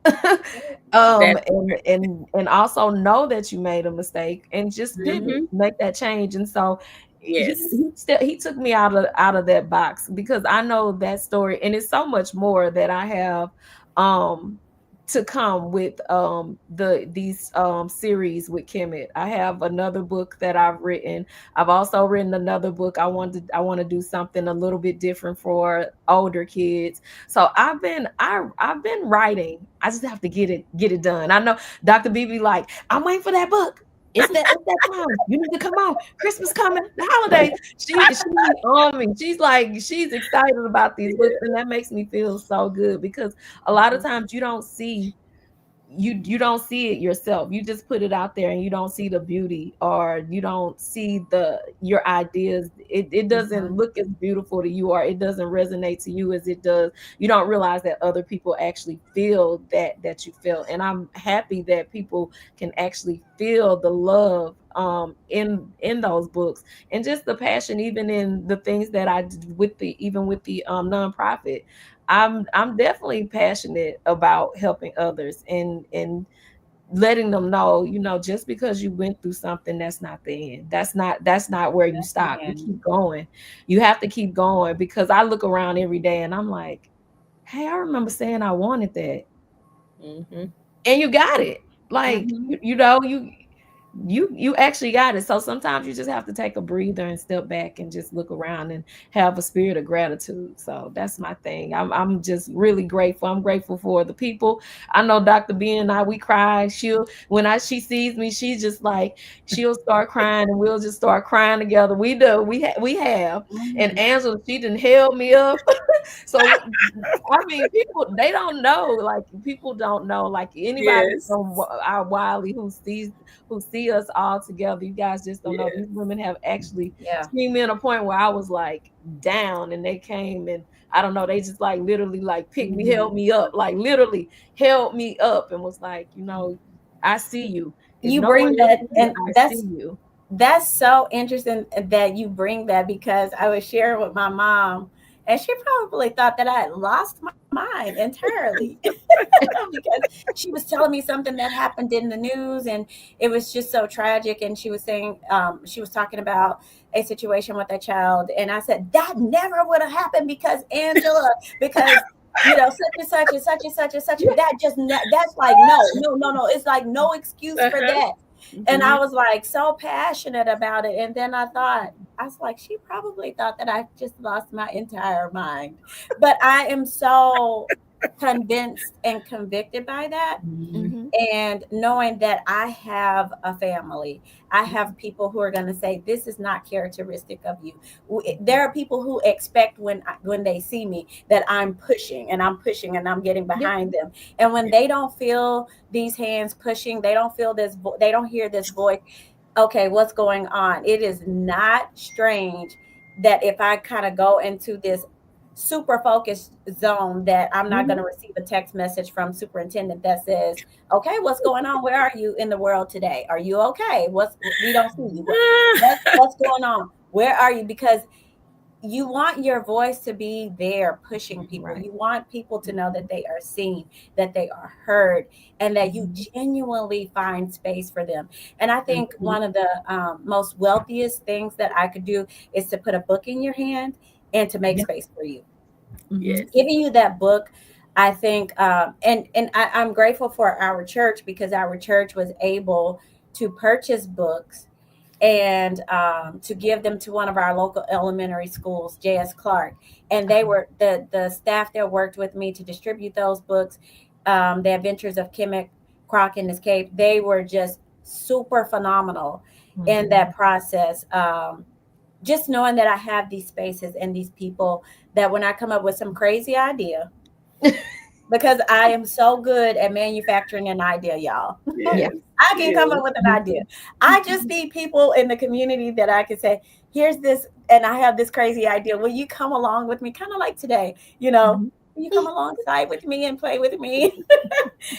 And also know that you made a mistake, and just pivot, make that change. And so Yes. he took me out of that box, because I know that story, and it's so much more that I have to come with these series with Kemet. I have another book that I've written. I've also written another book. I want to do something a little bit different for older kids. So I've been writing. I just have to get it done. I know Dr. BB, like, I'm waiting for that book. It's that time. You need to come on. Christmas coming, the holidays. She's on me. She's like, she's excited about these books, and that makes me feel so good, because a lot of times you don't see it yourself. You just put it out there, and you don't see the beauty, or you don't see your ideas. It doesn't look as beautiful to you, or it doesn't resonate to you as it does. You don't realize that other people actually feel that you feel. And I'm happy that people can actually feel the love in those books, and just the passion, even in the things that I did with the nonprofit. I'm definitely passionate about helping others, and letting them know, just because you went through something, that's not the end. That's not where you stop. You keep going. You have to keep going, because I look around every day and I'm like, hey, I remember saying I wanted that. And you got it. Like, you actually got it. So sometimes you just have to take a breather and step back and just look around and have a spirit of gratitude. So that's my thing. I'm just really grateful. I'm grateful for the people. I know Dr. B and I, we cry. She sees me, she's just like, she'll start crying, and we'll just start crying together. We do. We have. And Angela, she done held me up. So I mean, people don't know, like, anybody Yes. from our Wiley who see us all together. You guys just don't know. Yes. These women have actually Yeah. seen me in a point where I was like down, and they came, and I don't know, they just like literally like picked me, held me up, like literally held me up, and was like, I see you. If You no one bring else that, sees you, and I see that's you. that's so interesting that you bring that, because I was sharing with my mom, and she probably thought that I had lost my mind entirely. Because she was telling me something that happened in the news, and it was just so tragic. And she was saying, she was talking about a situation with a child, and I said that never would have happened because Angela, because such and such and such and such and such. That just that's like no, no, no, no. It's like no excuse for that. And I was like so passionate about it. And then I was like, she probably thought that I just lost my entire mind. But I am so convinced and convicted by that. Mhm. And knowing that I have a family, I have people who are going to say, this is not characteristic of you. There are people who expect when they see me that I'm pushing and I'm pushing and I'm getting Yep. behind them. And when they don't feel these hands pushing, they don't feel this, they don't hear this voice. Okay, what's going on? It is not strange that if I kind of go into this super focused zone, that I'm not going Mhm. to receive a text message from superintendent that says, okay, what's going on? Where are you in the world today? Are you okay? We don't see you. What's going on? Where are you? Because you want your voice to be there pushing people. Right. You want people to know that they are seen, that they are heard, and that you Mhm. genuinely find space for them. And I think Mhm. one of the most wealthiest things that I could do is to put a book in your hand and to make Yeah. space for you. Mhm. Giving you that book, I think, and I'm grateful for our church, because our church was able to purchase books and to give them to one of our local elementary schools, J.S. Clark. And they were the staff there worked with me to distribute those books. The Adventures of Kimmick, Croc, and Escape. They were just super phenomenal in that process. Just knowing that I have these spaces and these people that when I come up with some crazy idea, because I am so good at manufacturing an idea, y'all. Yeah. I can come up with an idea. I just need people in the community that I can say, here's this, and I have this crazy idea. Will you come along with me? Kind of like today, will you come alongside with me and play with me?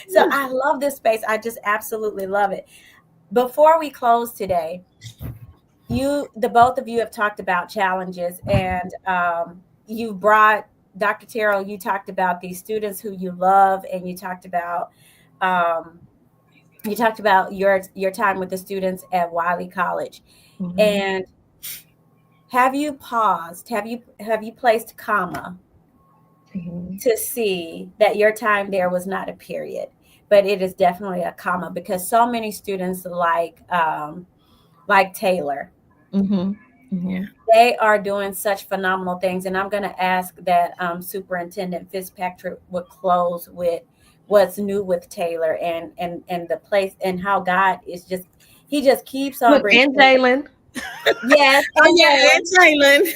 So I love this space. I just absolutely love it. Before we close today, the both of you have talked about challenges, and you brought Dr. Terrell, you talked about these students who you love, and you talked about your time with the students at Wiley College. And have you paused? Have you placed comma to see that your time there was not a period, but it is definitely a comma, because so many students like Taylor. They are doing such phenomenal things. And I'm going to ask that Superintendent Fitzpatrick would close with what's new with Taylor and the place and how God is he just keeps on bringing. And Jalen. Yes. And Jalen.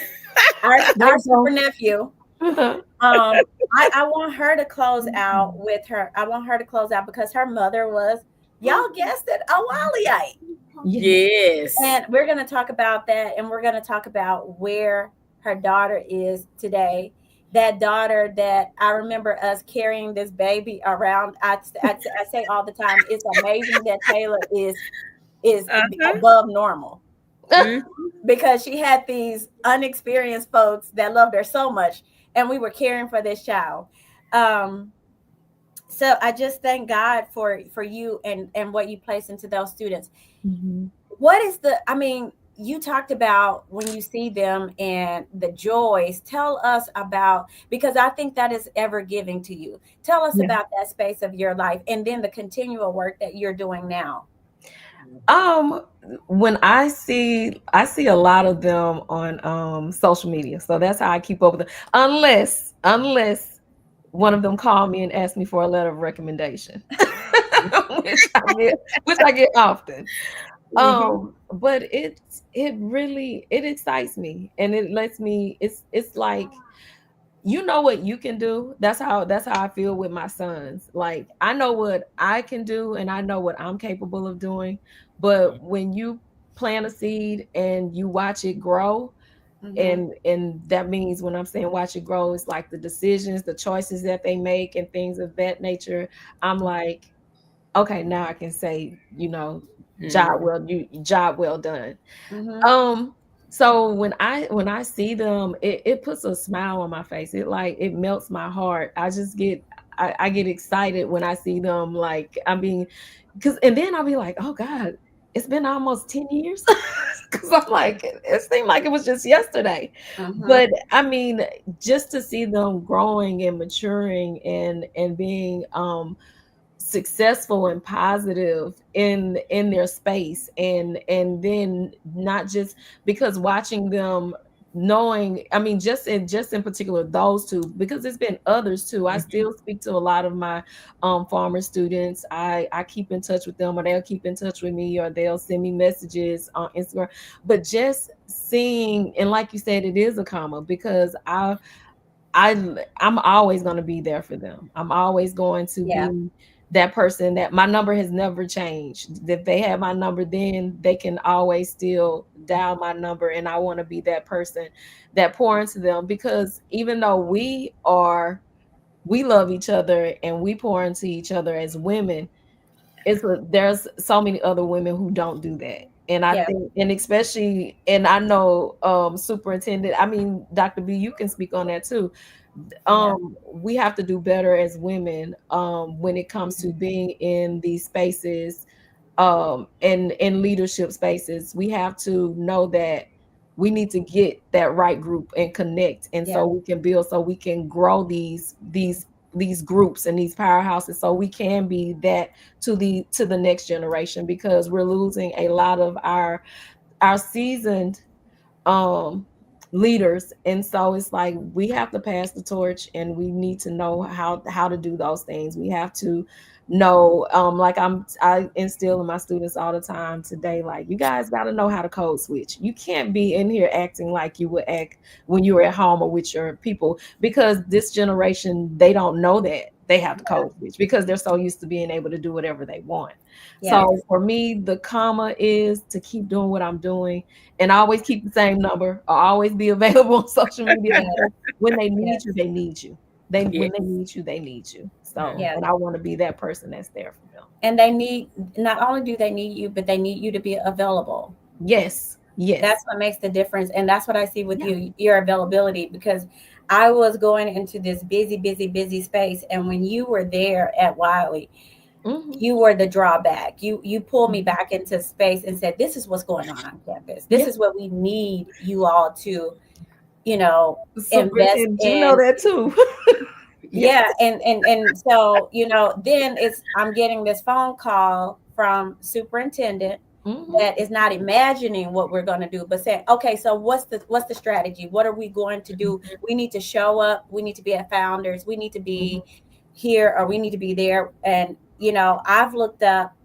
Our super nephew. I want her to close out with her. I want her to close out because her mother was, y'all guessed it, a Wileyite. Yes. And we're going to talk about that. And we're going to talk about where her daughter is today. That daughter that I remember us carrying this baby around. I say all the time, it's amazing that Taylor is above normal. Because she had these unexperienced folks that loved her so much. And we were caring for this child. So I just thank God for you and what you place into those students. What is you talked about when you see them and the joys. Tell us about, because I think that is ever giving to you. Tell us about that space of your life and then the continual work that you're doing now. When I see a lot of them on social media, so that's how I keep up with them. Unless one of them call me and ask me for a letter of recommendation, which I get often. But it really excites me, and it lets me. It's like, you know what you can do. That's how I feel with my sons. Like, I know what I can do, and I know what I'm capable of doing. But when you plant a seed and you watch it grow, and that means, when I'm saying watch it grow, it's like the decisions, the choices that they make, and things of that nature. I'm like, okay, now I can say, job well done. So when I see them, it puts a smile on my face. It melts my heart. I get excited when I see them. Like, and then I'll be like, oh God, it's been almost 10 years. Because I'm like, it seemed like it was just yesterday. But just to see them growing and maturing and being successful and positive in their space, and then not just because watching them, knowing, just in particular those two, because there's been others too. I still speak to a lot of my farmer students. I keep in touch with them, or they'll keep in touch with me, or they'll send me messages on Instagram. But just seeing, and like you said, it is a comma, because I'm always going to be there for them. I'm always going to be that person. That my number has never changed. If they have my number, then they can always still dial my number, and I want to be that person that pour into them, because even though we love each other and we pour into each other as women, there's so many other women who don't do that. And I think, and especially, and I know Superintendent, Dr. B, you can speak on that too. We have to do better as women when it comes to being in these spaces, and in leadership spaces. We have to know that we need to get that right group and connect, and so we can build, so we can grow these these groups and these powerhouses, so we can be that to the next generation, because we're losing a lot of our seasoned leaders. And so it's like we have to pass the torch, and we need to know how to do those things. We have to know, like I instill in my students all the time today, like, you guys got to know how to code switch. You can't be in here acting like you would act when you were at home or with your people, because this generation, they don't know that they have to code switch, because they're so used to being able to do whatever they want. Yes. So for me, the comma is to keep doing what I'm doing, and always keep the same number, or always be available on social media. When they need you, they need you. When they need you, they need you. So, and I want to be that person that's there for them. And they need, not only do they need you, but they need you to be available. Yes. That's what makes the difference. And that's what I see with you, your availability, because I was going into this busy space. And when you were there at Wiley, you were the drawback. You pulled me back into space and said, this is what's going on campus. This is what we need you all to, invest in. You know that too. And so, then I'm getting this phone call from superintendent that is not imagining what we're going to do, but saying, okay, so what's the strategy? What are we going to do? We need to show up. We need to be at Founders. We need to be here, or we need to be there. And, I've looked up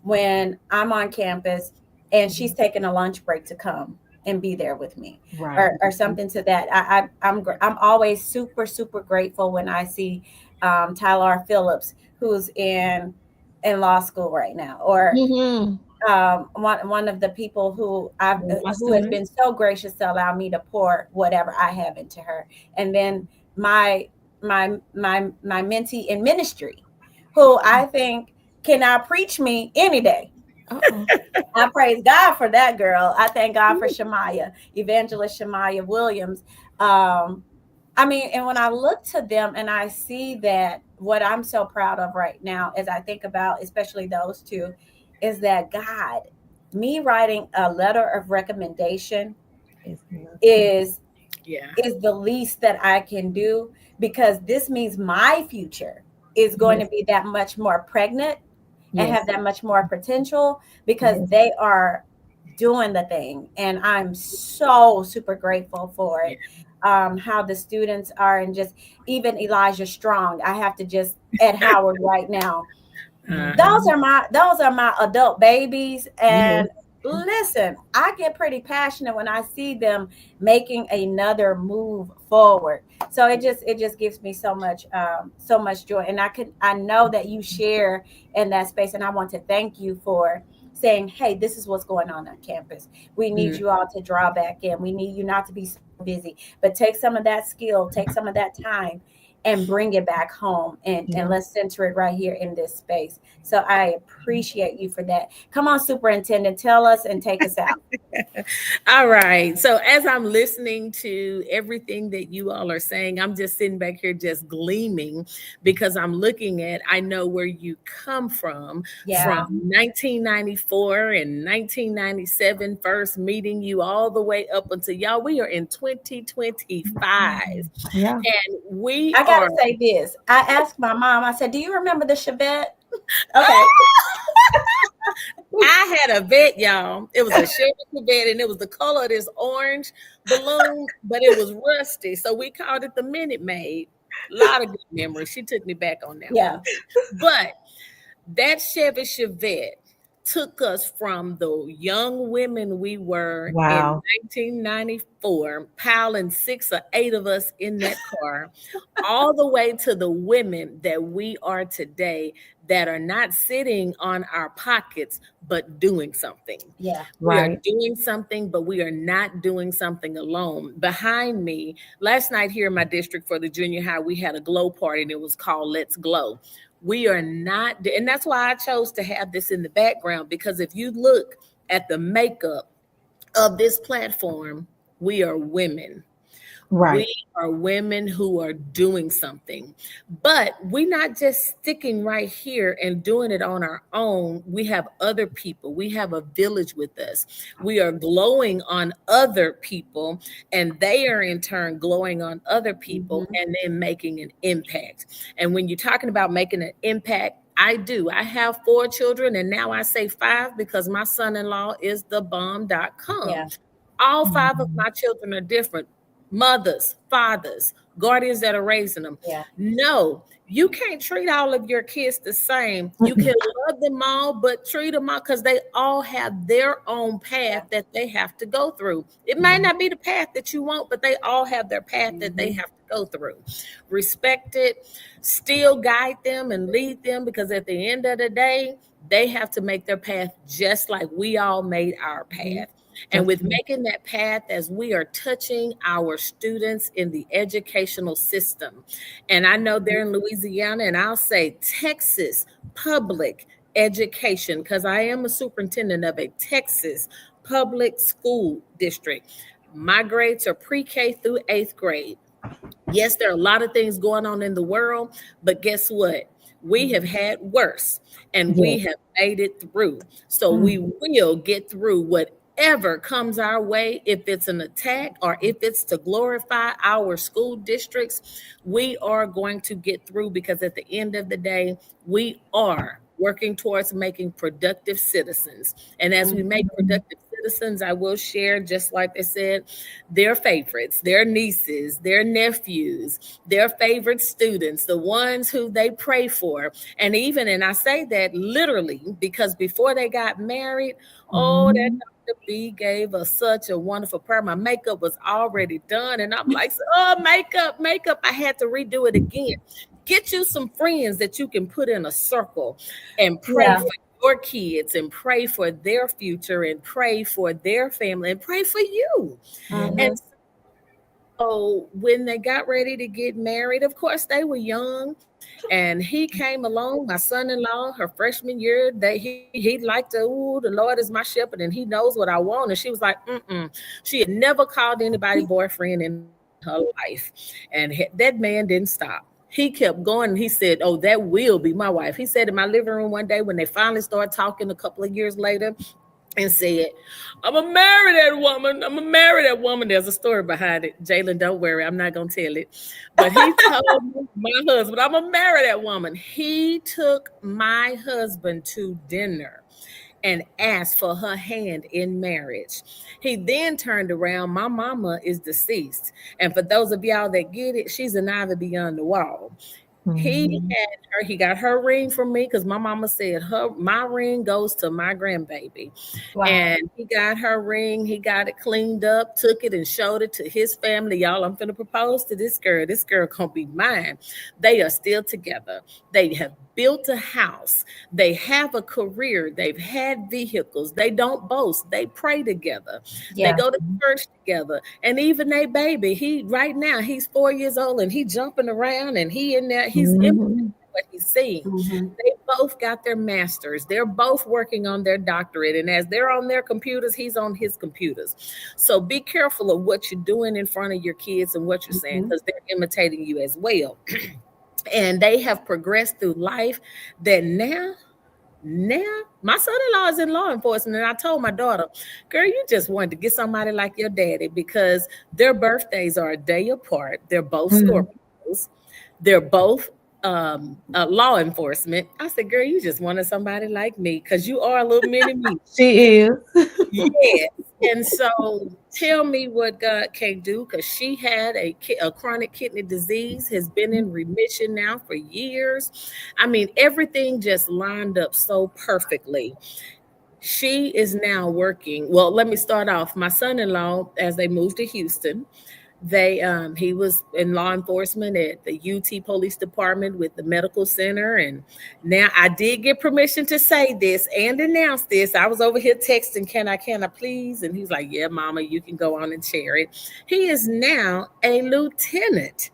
when I'm on campus and she's taking a lunch break to come and be there with me, or something to that. I'm always super grateful when I see Tyler Phillips, who's in law school right now, or one of the people who has been so gracious to allow me to pour whatever I have into her. And then my mentee in ministry, who I think can outpreach me any day. I praise God for that girl. I thank God for Evangelist Shamaya Williams. And when I look to them and I see that, what I'm so proud of right now, as I think about especially those two, is that God, me writing a letter of recommendation is the least that I can do, because this means my future is going to be that much more pregnant and have that much more potential, because they are doing the thing. And I'm so super grateful for it. How the students are, and just even Elijah Strong, I have to just at Howard right now. Those are my adult babies. And listen, I get pretty passionate when I see them making another move forward. So it just gives me so much joy. And I know that you share in that space, and I want to thank you for saying, hey, this is what's going on campus. We need you all to draw back in. We need you not to be so busy, but take some of that skill, take some of that time, and bring it back home, and let's center it right here in this space. So I appreciate you for that. Come on, Superintendent, tell us and take us out. All right. So as I'm listening to everything that you all are saying, I'm just sitting back here just gleaming, because I'm looking at, I know where you come from 1994 and 1997, first meeting you all the way up until y'all, we are in 2025. And I gotta say this. I asked my mom, I said, do you remember the Chevette? Okay. I had a vet, y'all. It was a Chevy Chevette, and it was the color of this orange balloon, but it was rusty. So we called it the Minute Maid. A lot of good memories. She took me back on that one. But that Chevy Chevette took us from the young women we were in 1994, piling 6 or 8 of us in that car, all the way to the women that we are today, that are not sitting on our pockets, but doing something. We are doing something, but we are not doing something alone. Behind me, last night here in my district for the junior high, we had a glow party, and it was called Let's Glow. We are not, and that's why I chose to have this in the background, because if you look at the makeup of this platform, we are women. Right. We are women who are doing something, but we're not just sticking right here and doing it on our own. We have other people. We have a village with us. We are glowing on other people, and they are in turn glowing on other people and then making an impact. And when you're talking about making an impact, I do. I have 4 children, and now I say 5 because my son-in-law is the bomb.com. Yeah. All 5 of my children are different. Mothers, fathers, guardians that are raising them. Yeah. No, you can't treat all of your kids the same. You can love them all, but treat them all because they all have their own path that they have to go through. It might not be the path that you want, but they all have their path that they have to go through. Respect it, still guide them and lead them, because at the end of the day, they have to make their path just like we all made our path. And with making that path, as we are touching our students in the educational system, and I know they're in Louisiana, and I'll say Texas public education, because I am a superintendent of a Texas public school district. My grades are pre-K through 8th grade. Yes, there are a lot of things going on in the world, but guess what? We have had worse, and we have made it through. So we will get through whatever comes our way. If it's an attack or if it's to glorify our school districts, we are going to get through, because at the end of the day, we are working towards making productive citizens. And as we make productive citizens, I will share, just like I said, their favorites, their nieces, their nephews, their favorite students, the ones who they pray for. And I say that literally, because before they got married, that Dr. B gave us such a wonderful prayer. My makeup was already done, and I'm like, makeup. I had to redo it again. Get you some friends that you can put in a circle and pray for your kids, and pray for their future, and pray for their family, and pray for you. And so when they got ready to get married, of course, they were young. And he came along, my son-in-law, her freshman year, he liked the Lord is my shepherd, and he knows what I want. And she was like, She had never called anybody boyfriend in her life. And that man didn't stop. He kept going, and he said, that will be my wife. He said in my living room one day, when they finally started talking a couple of years later, and said, I'm going to marry that woman. I'm going to marry that woman. There's a story behind it. Jalen, don't worry. I'm not going to tell it. But he told me, my husband, I'm going to marry that woman. He took my husband to dinner and asked for her hand in marriage. He then turned around. My mama is deceased. And for those of y'all that get it, she's an ivy beyond the wall. He got her ring from me, because my mama said my ring goes to my grandbaby. Wow. And he got her ring. He got it cleaned up, took it and showed it to his family. Y'all, I'm finna propose to this girl. This girl gonna be mine. They are still together. They have built a house. They have a career. They've had vehicles. They don't boast. They pray together. They go to church together. And even their baby, right now he's 4 years old, and he jumping around, and he in there, he's implementing what he's seeing. They both got their masters. They're both working on their doctorate. And as they're on their computers, he's on his computers. So be careful of what you're doing in front of your kids and what you're saying, because they're imitating you as well. And they have progressed through life that now my son-in-law is in law enforcement. And I told my daughter, girl, you just wanted to get somebody like your daddy, because their birthdays are a day apart. They're both Scorpios. They're both law enforcement. I said, girl, you just wanted somebody like me, because you are a little mini me. She is. Yes. And so tell me what God can do, because she had a chronic kidney disease, has been in remission now for years. I mean, everything just lined up so perfectly. She is now working. Well, let me start off. My son-in-law, as they moved to Houston, he was in law enforcement at the UT Police Department with the medical center. And now I did get permission to say this and announce this. I was over here texting, can I please? And he's like, yeah, mama, you can go on and share it. He is now a lieutenant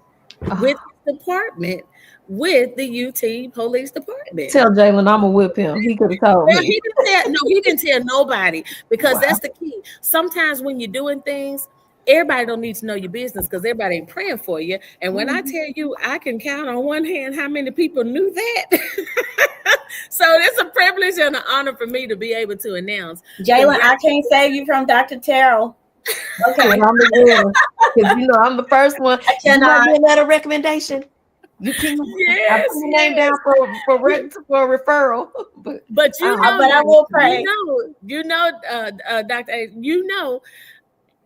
with the department, with the UT Police Department. Tell Jalen I'm gonna whip him. He could have told me. He didn't tell nobody, because that's the key. Sometimes when you're doing things, everybody don't need to know your business because everybody ain't praying for you. And when I tell you, I can count on one hand how many people knew that. So it's a privilege and an honor for me to be able to announce. Jalen, I can't save you from Dr. Terrell. Okay, I'm the winner. Because I'm the first one. I cannot get a letter recommendation. You can I put your name down for a referral. But but I will pray. Dr. A,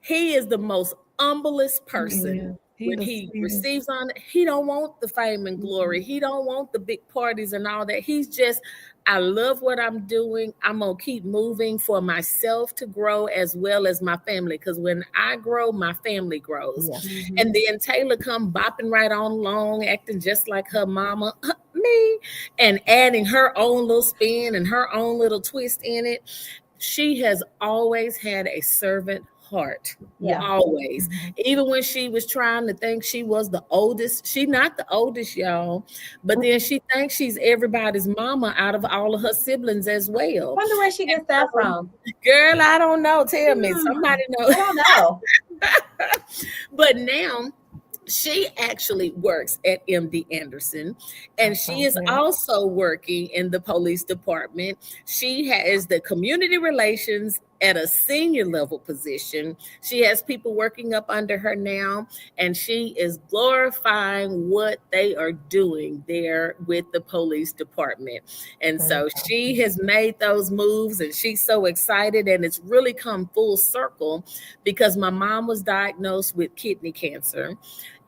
he is the most humblest person. When he receives on it, he don't want the fame and glory. He don't want the big parties and all that. He's just, I love what I'm doing. I'm going to keep moving for myself to grow as well as my family. Because when I grow, my family grows. And then Taylor come bopping right on along, acting just like her mama, me, and adding her own little spin and her own little twist in it. She has always had a servant heart. Always. Even when she was trying to think she was the oldest, she's not the oldest, y'all, but then she thinks she's everybody's mama out of all of her siblings as well. I wonder where she gets that from. Girl, I don't know. Tell me. Somebody knows. I don't know. But now she actually works at MD Anderson, and she is also working in the police department. She has the community relations at a senior level position. She has people working up under her now, and she is glorifying what they are doing there with the police department. And so she has made those moves, and she's so excited, and it's really come full circle because my mom was diagnosed with kidney cancer.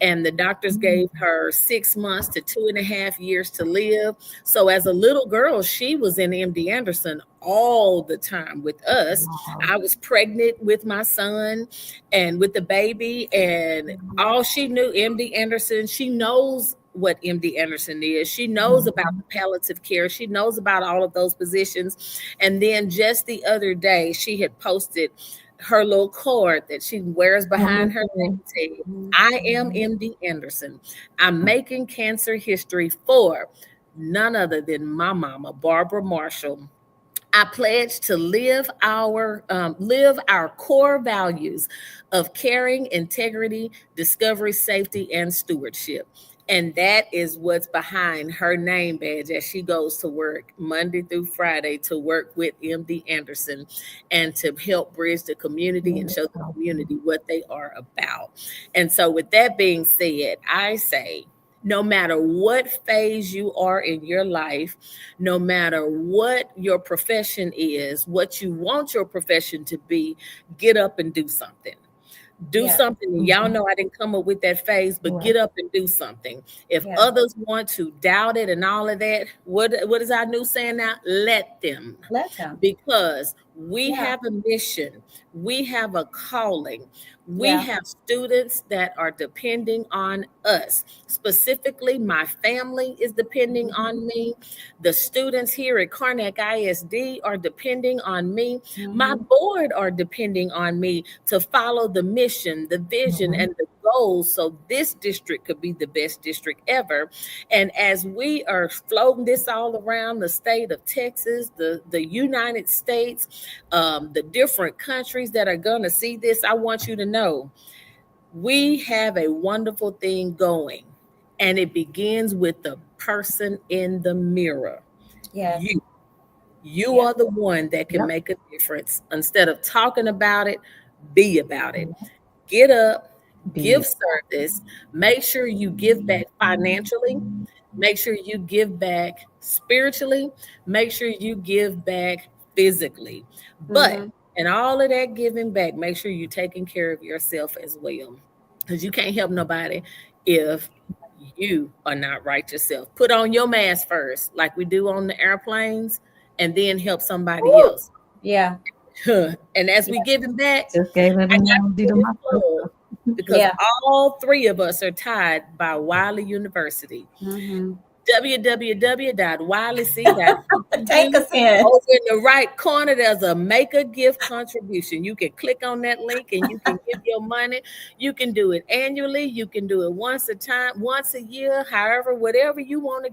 And the doctors gave her 6 months to 2.5 years to live. So as a little girl, she was in MD Anderson all the time with us. I was pregnant with my son and with the baby, and all she knew, MD Anderson, she knows what MD Anderson is. She knows about the palliative care. She knows about all of those positions. And then just the other day, she had posted her little card that she wears behind her name tag. I am MD Anderson. I'm making cancer history for none other than my mama, Barbara Marshall. I pledge to live our core values of caring, integrity, discovery, safety, and stewardship. And that is what's behind her name badge as she goes to work Monday through Friday to work with MD Anderson and to help bridge the community and show the community what they are about. And so with that being said, I say, no matter what phase you are in your life, no matter what your profession is, what you want your profession to be, get up and do something. Do something. Y'all know I didn't come up with that phase, but get up and do something. If others want to doubt it and all of that, what is our new saying now? Let them. Because we have a mission. We have a calling. We have students that are depending on us. Specifically, my family is depending on me. The students here at Karnack ISD are depending on me. My board are depending on me to follow the mission, the vision, and the goals so this district could be the best district ever. And as we are floating this all around the state of Texas, the United States, the different countries that are going to see this, I want you to know we have a wonderful thing going, and it begins with the person in the mirror. You are the one that can make a difference. Instead of talking about it, be about it. Get up, give service, make sure you give back financially, make sure you give back spiritually, make sure you give back physically. But and all of that giving back, make sure you're taking care of yourself as well, because you can't help nobody if you are not right yourself. Put on your mask first, like we do on the airplanes, and then help somebody else. And as we give it back, because all three of us are tied by Wiley University. www.wileyc.edu. Take us in. Over in the right corner, there's a make a gift contribution. You can click on that link and you can give your money. You can do it annually. You can do it once a year, however, whatever you want to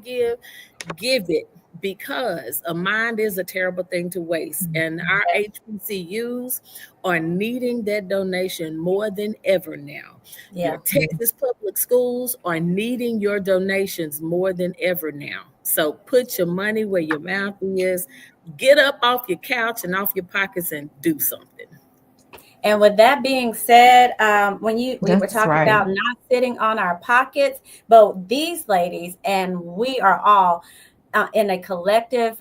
give it. because a mind is a terrible thing to waste. And our HBCUs are needing that donation more than ever now. Your Texas public schools are needing your donations more than ever now. So put your money where your mouth is. Get up off your couch and off your pockets and do something. And with that being said, we were That's talking right. about not sitting on our pockets, but these ladies and we are all in a collective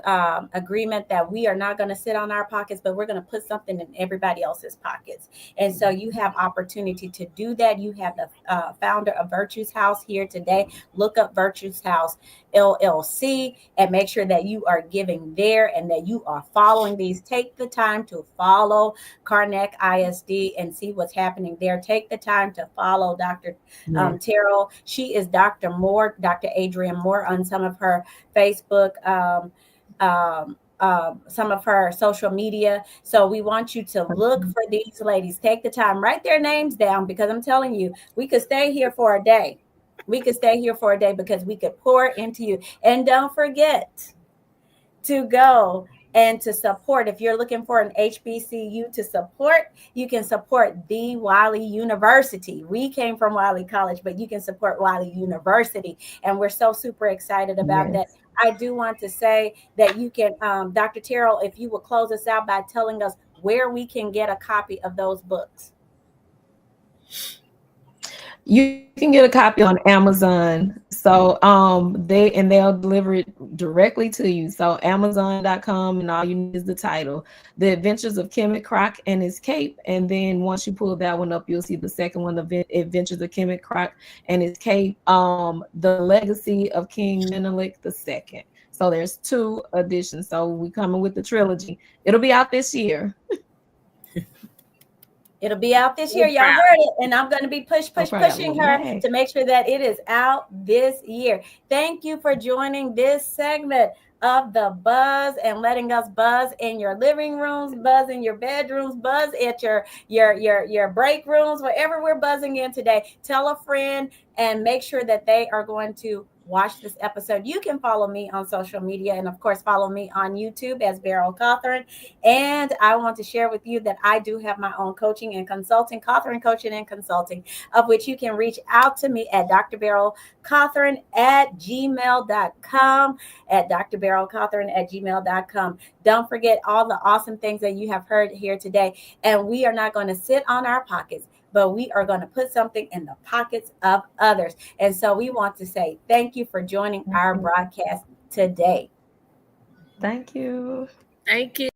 agreement that we are not going to sit on our pockets, but we're going to put something in everybody else's pockets. And so you have opportunity to do that. You have the founder of Virtue's House here today. Look up Virtue's House LLC and make sure that you are giving there and that you are following these. Take the time to follow Karnack ISD and see what's happening there. Take the time to follow Dr. Terrell. She is Dr. Adrienne Moore on some of her Facebook, some of her social media. So we want you to look for these ladies. Take the time, write their names down, because I'm telling you, we could stay here for a day. We could stay here for a day because we could pour into you. And don't forget to go and to support. If you're looking for an HBCU to support, you can support the Wiley University. We came from Wiley College, but you can support Wiley University. And we're so super excited about that. I do want to say that you can, Dr. Terrell, if you will close us out by telling us where we can get a copy of those books. You can get a copy on Amazon. So they'll deliver it directly to you. So Amazon.com, and all you need is the title, The Adventures of Kemet Croc and His Cape. And then once you pull that one up, you'll see the second one, The Adventures of Kemet Croc and His Cape, The Legacy of King Menelik II. So there's 2 editions. So we coming with the trilogy. It'll be out this year. It'll be out this year. Y'all heard it. And I'm going to be pushing her to make sure that it is out this year. Thank you for joining this segment of the Buzz and letting us buzz in your living rooms, buzz in your bedrooms, buzz at your break rooms, wherever we're buzzing in today. Tell a friend and make sure that they are going to watch this episode. You can follow me on social media and of course follow me on YouTube as Beryl Cawthorn. And I want to share with you that I do have my own coaching and consulting, Cawthorn Coaching and Consulting, of which you can reach out to me at drberylcawthorn@gmail.com, at drberylcawthorn@gmail.com. Don't forget all the awesome things that you have heard here today. And we are not going to sit on our pockets, but we are going to put something in the pockets of others. And so we want to say thank you for joining our broadcast today. Thank you. Thank you.